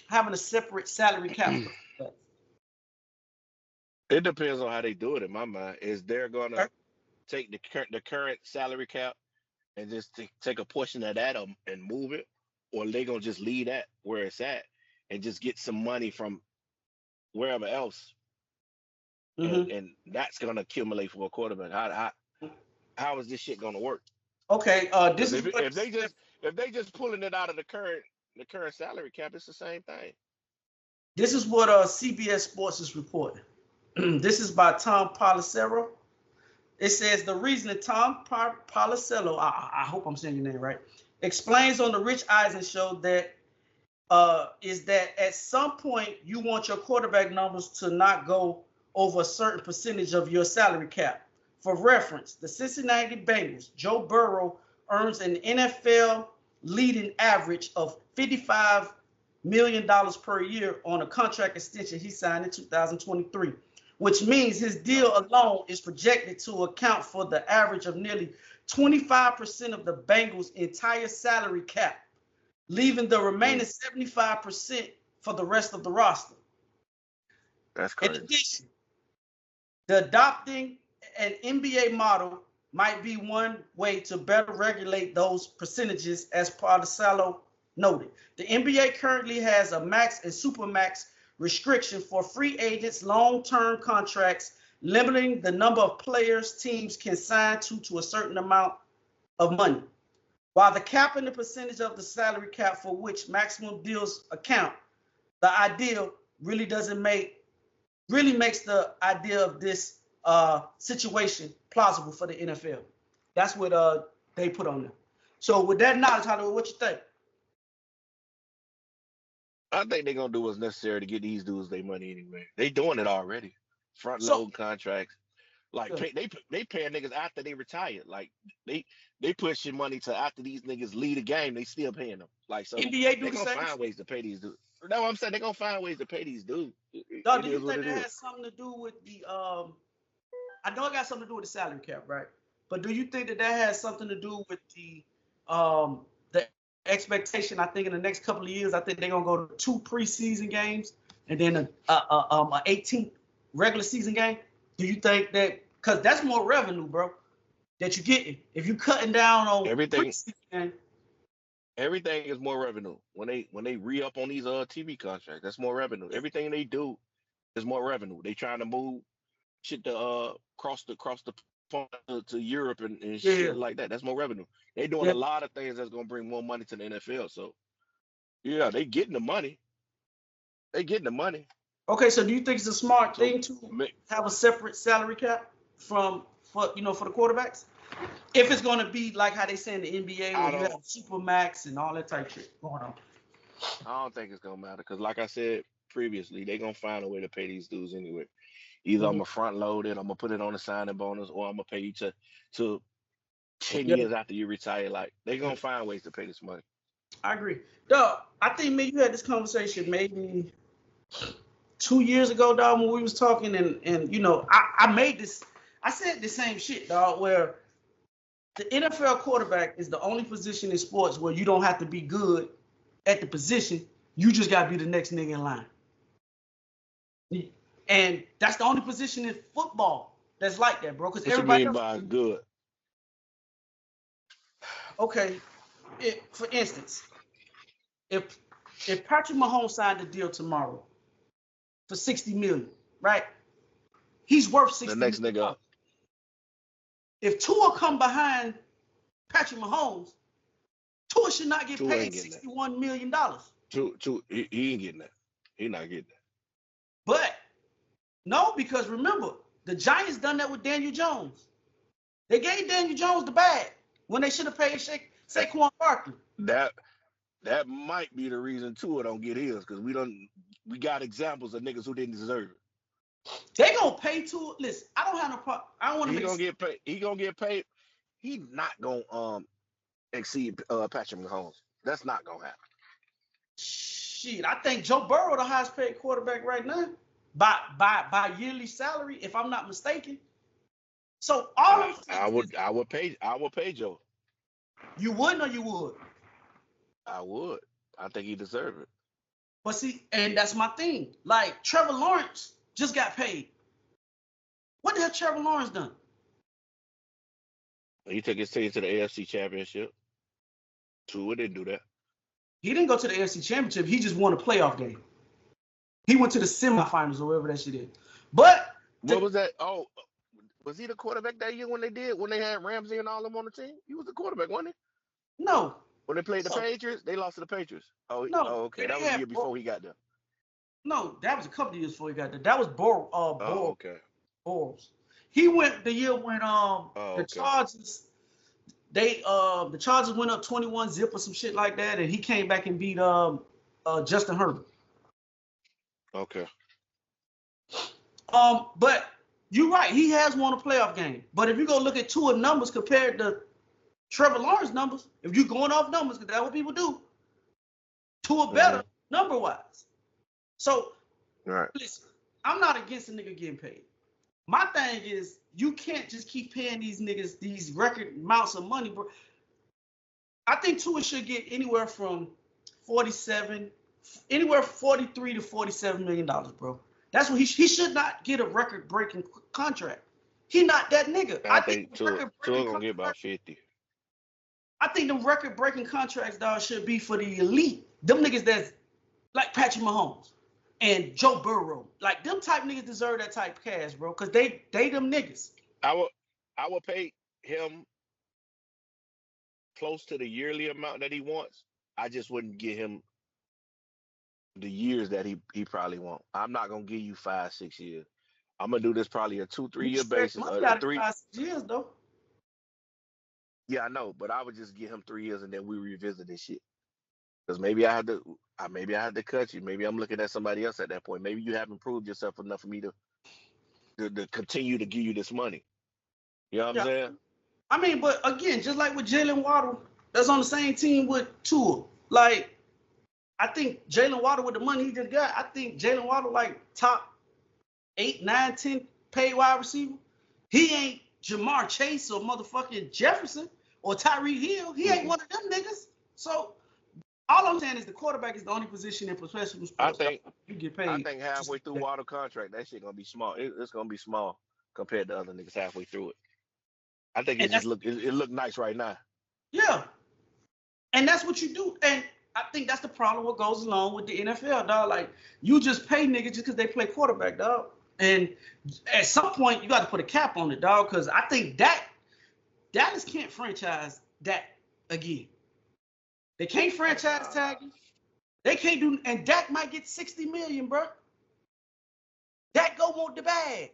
having a separate salary cap? It depends on how they do it. In my mind, is they're gonna take the current salary cap and just take a portion of that and move it, or they gonna just leave that where it's at and just get some money from wherever else, and that's gonna accumulate for a quarterback. How is this shit gonna work? Okay, if they just pulling it out of the current salary cap, it's the same thing. This is what CBS Sports is reporting. This is by Tom Pelissero. It says the reason that Tom Pelissero, I hope I'm saying your name right, explains on the Rich Eisen show that is that at some point you want your quarterback numbers to not go over a certain percentage of your salary cap. For reference, the Cincinnati Bengals, Joe Burrow earns an NFL leading average of $55 million per year on a contract extension he signed in 2023, which means his deal alone is projected to account for the average of nearly 25% of the Bengals' entire salary cap, leaving the remaining 75% for the rest of the roster. That's In crazy. addition, the adopting an NBA model might be one way to better regulate those percentages, as Parcelo noted. The NBA currently has a max and supermax restriction for free agents' long-term contracts, limiting the number of players teams can sign to a certain amount of money. While the cap and the percentage of the salary cap for which maximum deals account, the idea really makes the idea of this situation plausible for the NFL. That's what they put on there. So with that knowledge, Hollywood, what you think? I think they're gonna do what's necessary to get these dudes their money anyway. They doing it already. Front So load contracts. Like they paying niggas after they retired. Like they pushing money to after these niggas leave the game, they still paying them. Like so NBA do they the gonna same find shit. ways to pay these dudes. No, I'm saying they're gonna find ways to pay these dudes. Dog, It do is you what think it that is. has something to do with the I know it got something to do with the salary cap, right? But do you think that has something to do with the expectation? I think in the next couple of years, I think they're gonna go to 2 preseason games and then a 18th regular season game. Do you think that because that's more revenue, bro, that you're getting if you cutting down on Everything preseason? everything is more revenue. When they re-up on these TV contracts, that's more revenue. Everything they do is more revenue. They trying to move shit to cross the pond to Europe and Yeah, shit like that. That's more revenue. They doing yeah. a lot of things that's gonna bring more money to the NFL. So yeah, they getting the money. They getting the money. Okay, so do you think it's a smart So thing to have a separate salary cap for the quarterbacks? If it's going to be like how they say in the NBA, where you have super max and all that type shit going on. I don't think it's gonna matter because, like I said previously, they gonna find a way to pay these dudes anyway. Either I'm gonna front load it, I'm gonna put it on a signing bonus, or I'm gonna pay you to 10 Yeah, years after you retire. Like they gonna find ways to pay this money. I agree. Dog, I think maybe you had this conversation maybe 2 years ago, dog, when we was talking, and you know, I said the same shit, dog, where the NFL quarterback is the only position in sports where you don't have to be good at the position. You just got to be the next nigga in line. And that's the only position in football that's like that, bro. Because What you everybody mean else. by good? Okay, for instance, if Patrick Mahomes signed a deal tomorrow for $60 million, right? He's worth $60 The next million. nigga up. If Tua come behind Patrick Mahomes, Tua should not get Tua paid ain't getting that. $61 million. He ain't getting that. He not getting that. But no, because remember, the Giants done that with Daniel Jones. They gave Daniel Jones the bag when they should have paid Saquon Barkley. That might be the reason Tua don't get his, because we got examples of niggas who didn't deserve it. They gonna pay Tua. Listen, I don't have no problem. I don't want to. He gonna get paid. He gonna get paid. He not gonna exceed Patrick Mahomes. That's not gonna happen. Shit, I think Joe Burrow the highest paid quarterback right now by yearly salary, if I'm not mistaken. So all I would pay Joe. You wouldn't or you would? I would. I think he deserved it. But see, and that's my thing. Like Trevor Lawrence just got paid. What the hell Trevor Lawrence done? He took his team to the AFC Championship. Tua didn't do that. He didn't go to the AFC Championship. He just won a playoff game. He went to the semifinals or whatever that shit is. But what was that? Oh, was he the quarterback that year when they had Ramsey and all them on the team? He was the quarterback, wasn't he? No. When they played the Patriots, they lost to the Patriots. Oh, no. Okay. That was the year before he got there. No, that was a couple of years before he got there. That was okay. Bortles. He went the year when the Chargers. The Chargers went up 21-0 or some shit like that, and he came back and beat Justin Herbert. Okay. But you're right. He has won a playoff game. But if you go look at Tua numbers compared to Trevor Lawrence numbers, if you're going off numbers, because that's what people do, Tua better number-wise. So, listen, I'm not against a nigga getting paid. My thing is, you can't just keep paying these niggas these record amounts of money, bro. I think Tua should get anywhere from 47, anywhere from $43 to $47 million, bro. That's what he should not get a record-breaking contract. He not that nigga. I think Tua gonna get about 50. I think the record-breaking contracts, dog, should be for the elite. Them niggas that's like Patrick Mahomes and Joe Burrow. Like, them type niggas deserve that type of cash, bro, because they them niggas. I would pay him close to the yearly amount that he wants. I just wouldn't give him the years that he probably wants. I'm not gonna give you 5-6 years. I'm gonna do this probably a 2-3 year basis. Money out of 5-6 years though. Yeah, I know, but I would just give him 3 years and then we revisit this shit. Because maybe I had to cut you. Maybe I'm looking at somebody else at that point. Maybe you haven't proved yourself enough for me to continue to give you this money. You know what I'm saying? I mean, but again, just like with Jalen Waddle, that's on the same team with Tua. Like, I think Jalen Waddle with the money he just got, I think Jalen Waddle like top 8, 9, 10 paid wide receiver. He ain't Jamar Chase or motherfucking Jefferson or Tyreek Hill. He ain't one of them niggas. So all I'm saying is the quarterback is the only position in professional sports you get paid. I think halfway through Waddle contract, that shit gonna be small. It's gonna be small compared to other niggas halfway through it. I think it look nice right now. Yeah. And that's what you do. And I think that's the problem what goes along with the NFL, dog. Like, you just pay niggas just because they play quarterback, dog. And at some point, you got to put a cap on it, dog, because I think Dallas can't franchise that again. They can't franchise tag him. They can't do, and Dak might get $60 million, bro. Dak go want the bag.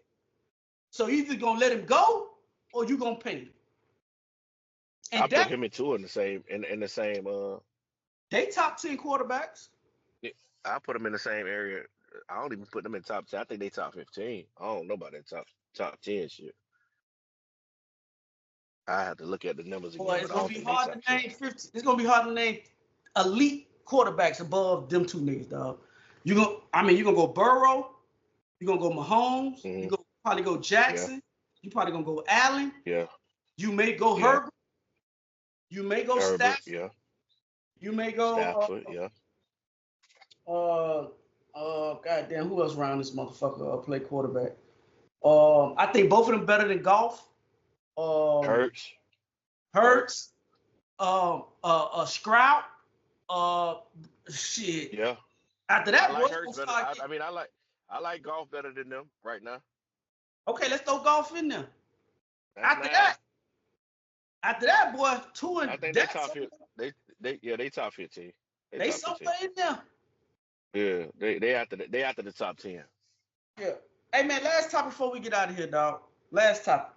So either gonna let him go or you gonna pay him. And I put him and Tua in the same in the same they top 10 quarterbacks. I put them in the same area. I don't even put them in top 10. I think they top 15. I don't know about that top 10 shit. I have to look at the numbers again. Boy, it's gonna be hard to name 50. It's gonna be hard to name elite quarterbacks above them two niggas, dog. You're gonna go Burrow, you're gonna go Mahomes, you're gonna probably go Jackson, you probably gonna go Allen. Yeah. You may go Herbert. You may go Stafford. Yeah. You may go Stafford, goddamn, who else around this motherfucker play quarterback? I think both of them better than Goff. Hurts. Stroud. Shit. Yeah. After that, I like Hurts better. I like Goff better than them right now. Okay, let's throw Goff in there. After that, boy, Tua and I think they top 15. They top 15. They somewhere in there. Yeah, they after the top 10. Yeah. Hey man, last topic before we get out of here, dog. Last topic.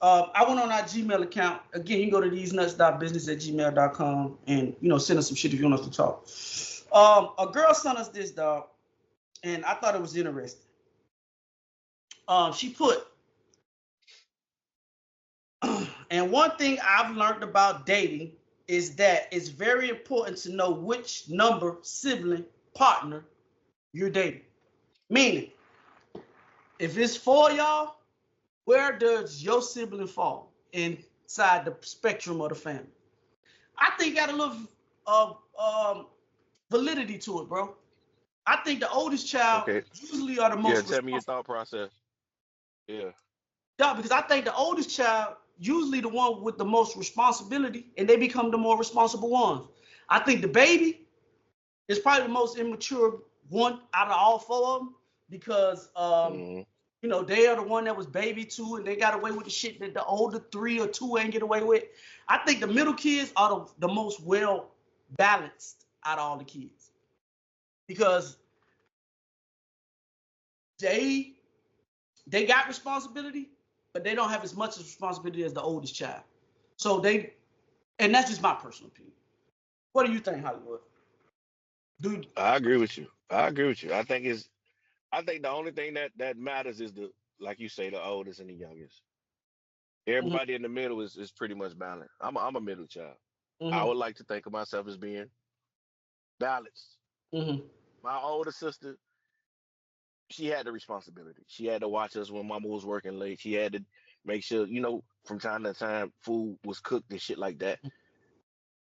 I went on our Gmail account. Again, you can go to thesenuts.business@gmail.com and send us some shit if you want us to talk. A girl sent us this, dog, and I thought it was interesting. She put, and one thing I've learned about dating is that it's very important to know which number sibling partner you're dating. Meaning, if it's 4 y'all, where does your sibling fall inside the spectrum of the family? I think got a little validity to it, bro. I think the oldest child usually are the most. Yeah, tell me your thought process. Yeah. Yeah, because I think the oldest child usually the one with the most responsibility, and they become the more responsible ones. I think the baby is probably the most immature one out of all 4 of them because they are the one that was baby 2 and they got away with the shit that the older 3 or 2 ain't get away with. I think the middle kids are the most well balanced out of all the kids because they got responsibility, but they don't have as much responsibility as the oldest child. So and that's just my personal opinion. What do you think, Hollywood? Dude, I agree with you. I think the only thing that matters is like you say, the oldest and the youngest. Everybody in the middle is pretty much balanced. I'm a middle child. I would like to think of myself as being balanced. My older sister, she had the responsibility. She had to watch us when mama was working late. She had to make sure, from time to time, food was cooked and shit like that.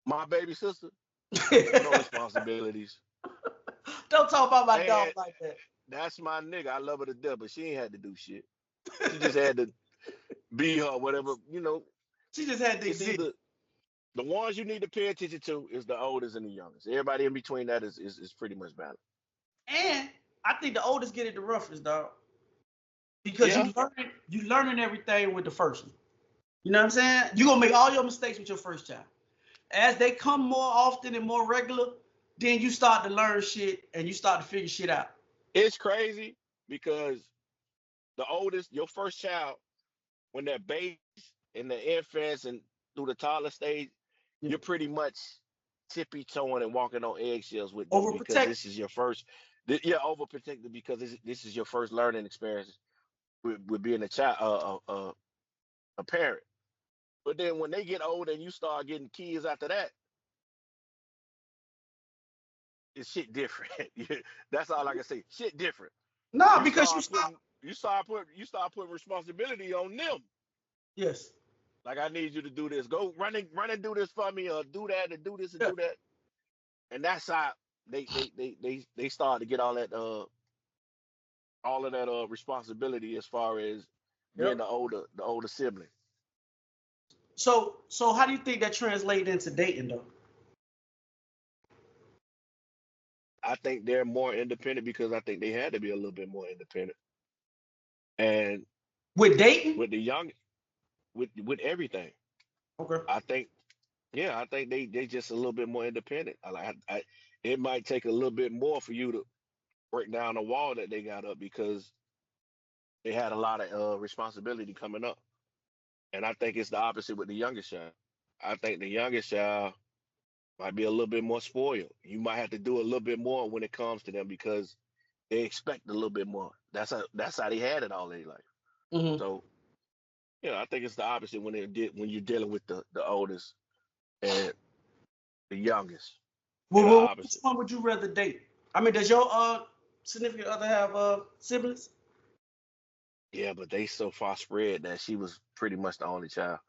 My baby sister, no responsibilities. Don't talk about my dog And like that. that's my nigga. I love her to death, but she ain't had to do shit. She just had to be her, whatever. She just had to It's exist. either the ones you need to pay attention to is the oldest and the youngest. Everybody in between that is pretty much balanced. And I think the oldest get it the roughest, dog. Because Yeah, you learning everything with the first one. You know what I'm saying? You're gonna make all your mistakes with your first child. As they come more often and more regular, then you start to learn shit and you start to figure shit out. it's crazy because the oldest, your first child, when they're babies in the infants and through the toddler stage, Yeah. you're pretty much tippy toeing and walking on eggshells with them because Overprotect. this is your first. Yeah, overprotected because this is your first learning experience with being a child, a parent. But then when they get older and you start getting kids after that, it's shit different. That's all I can say. Shit different. No, You because you start stop. putting you start putting responsibility on them. Yes. Like I need you to do this. Go run and do this for me, or do that and do this and Yeah. do that. And that's how they start to get all of that responsibility as far as being Yep. the older sibling. So how do you think that translates into dating though? I think they're more independent because I think they had to be a little bit more independent. And With dating? with the young, with everything, Okay. I think, yeah, I think they just a little bit more independent. It might take a little bit more for you to break down the wall that they got up because they had a lot of responsibility coming up. And I think it's the opposite with the youngest child. I think the youngest child might be a little bit more spoiled. You might have to do a little bit more when it comes to them because they expect a little bit more. That's how they had it all their life. Mm-hmm. So I think it's the opposite when when you're dealing with the oldest and the youngest. They're the Which opposite. one would you rather date? I mean, does your significant other have siblings? Yeah, but they so far spread that she was pretty much the only child.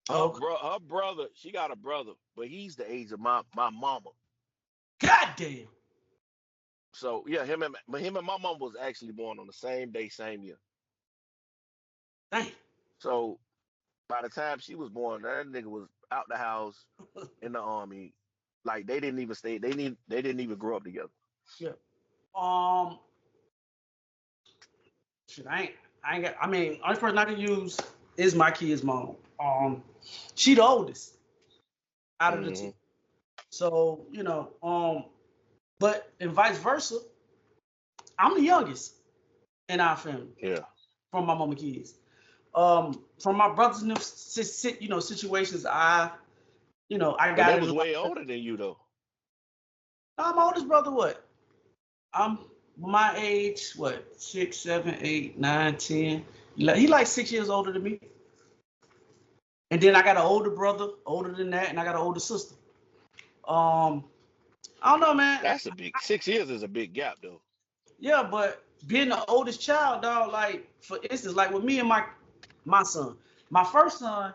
Oh, Her brother, she got a brother, but he's the age of my mama. God damn. So yeah, him and my mom was actually born on the same day, same year. Dang. So by the time she was born, that nigga was out the house in the army. Like they didn't even stay. They didn't even grow up together. Yeah. Shit, I ain't got. I mean, only person I can use is my kid's mom. She the oldest out of the two. So but and vice versa, I'm the youngest in our family. Yeah. From my mama kids. From my brothers and situations, I But got they it. was way older than you though. No, my oldest brother, what? I'm my age, what? 6, 7, 8, 9, 10. He like 6 years older than me. And then I got an older brother, older than that, and I got an older sister. I don't know, man. That's 6 years is a big gap though. Yeah, but being the oldest child, dog, like for instance, like with me and my son, my first son,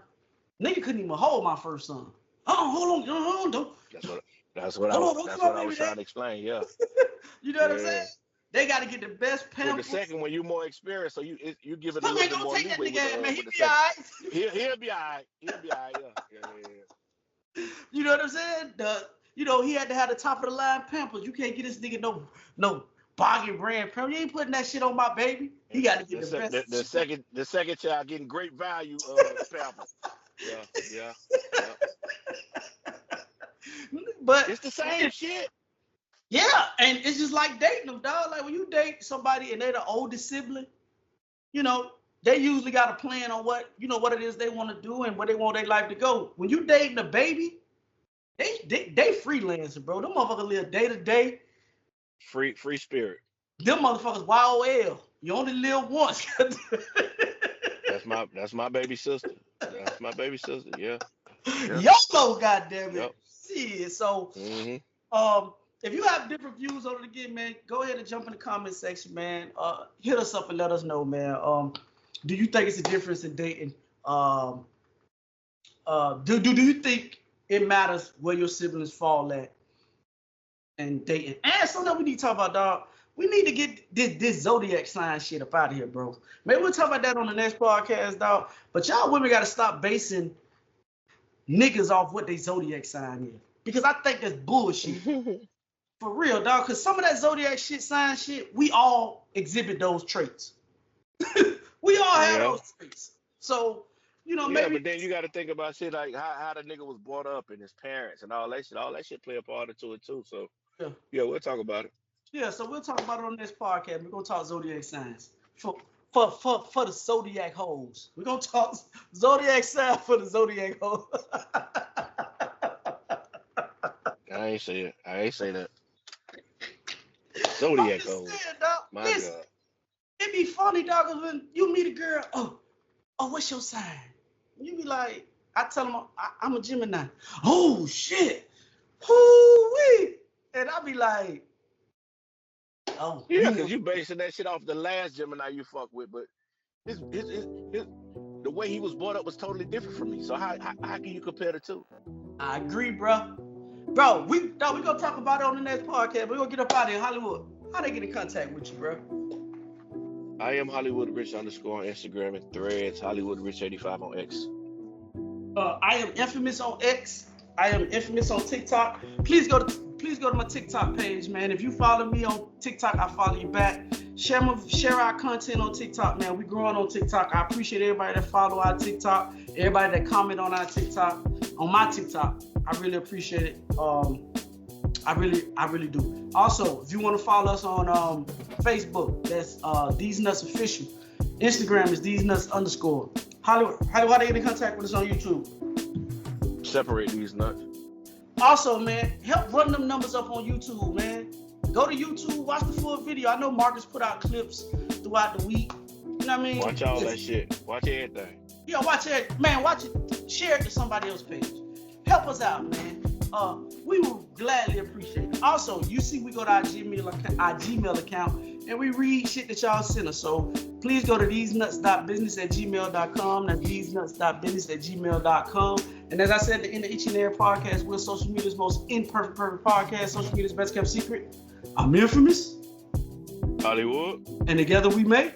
nigga couldn't even hold my first son. Hold on, don't. That's what Hold on, I was trying to explain. Yeah. You know what I'm saying? They got to get the best With the pampers. second one, you more experienced, so you give it a Come little here, bit more don't take that leeway nigga, man. with the He be second. alright. He'll be all right. He'll be all right. Yeah. You know what I'm saying? He had to have the top of the line pampers. You can't get this nigga no bargain brand pampers. You ain't putting that shit on my baby. He got to get the best. The second child getting great value pampers. Yeah. But It's the same shit. yeah, and it's just like dating them, dog. Like when you date somebody and they're the oldest sibling, they usually got a plan on what it is they want to do and where they want their life to go. When you dating a baby, they freelancing, bro. Them motherfuckers live day to day. Free spirit. Them motherfuckers YOL. You only live once. That's my baby sister. That's my baby sister. Yeah. YOLO, goddamn it. Yep. Shit. So, if you have different views on it again, man, go ahead and jump in the comment section, man. Hit us up and let us know, man. Do you think it's a difference in dating? Do you think it matters where your siblings fall at? and dating. And something that we need to talk about, dog. We need to get this zodiac sign shit up out of here, bro. Maybe we'll talk about that on the next podcast, dog. But y'all women got to stop basing niggas off what they zodiac sign is. Because I think that's bullshit. For real, dog. Because some of that zodiac sign shit, we all exhibit those traits. We all have those traits. So, maybe. But then you got to think about shit like how the nigga was brought up and his parents and all that shit. All that shit play a part into it too. So, yeah, we'll talk about it. Yeah, so we'll talk about it on this podcast. We're gonna talk zodiac signs for the zodiac hoes. We're gonna talk zodiac sign for the zodiac hoes. I ain't say that. Zodiac hoes. My Listen, God. It'd be funny, dog, cause when you meet a girl, oh, what's your sign? You be like, I tell them I'm a Gemini. Oh shit, whoo-wee. And I be like, oh yeah, because you basing that shit off the last Gemini you fuck with, but the way he was brought up was totally different from me. So how can you compare the two? I agree, bro. Bro, we gonna talk about it on the next podcast. We're gonna get up out of here. Hollywood, how they get in contact with you, bro? I am Hollywood Rich _ on Instagram and Threads, Hollywood Rich 85 on X. I am infamous on X. I am infamous on TikTok. Please go to my TikTok page, man. If you follow me on TikTok, I follow you back. Share our content on TikTok, man. We growing on TikTok. I appreciate everybody that follow our TikTok, everybody that comment on our TikTok, on my TikTok. I really appreciate it. I really do. Also, if you want to follow us on Facebook, that's Theze Nutz Official. Instagram is Theze Nutz _ Hollywood, how they get in contact with us on YouTube? Separate these nuts. Also, man, help run them numbers up on YouTube, man. Go to YouTube, watch the full video. I know Marcus put out clips throughout the week. You know what I mean? Watch all that shit. Watch everything. Yeah, watch it. Man, watch it. Share it to somebody else's page. Help us out, man. We will gladly appreciate it. Also, you see we go to our Gmail account and we read shit that y'all send us. So please go to thesenuts.business@gmail.com. That's thesenuts.business@gmail.com. And as I said at the end of each and every podcast, we're social media's most imperfect podcast, social media's best kept secret. I'm infamous. Hollywood. And together we make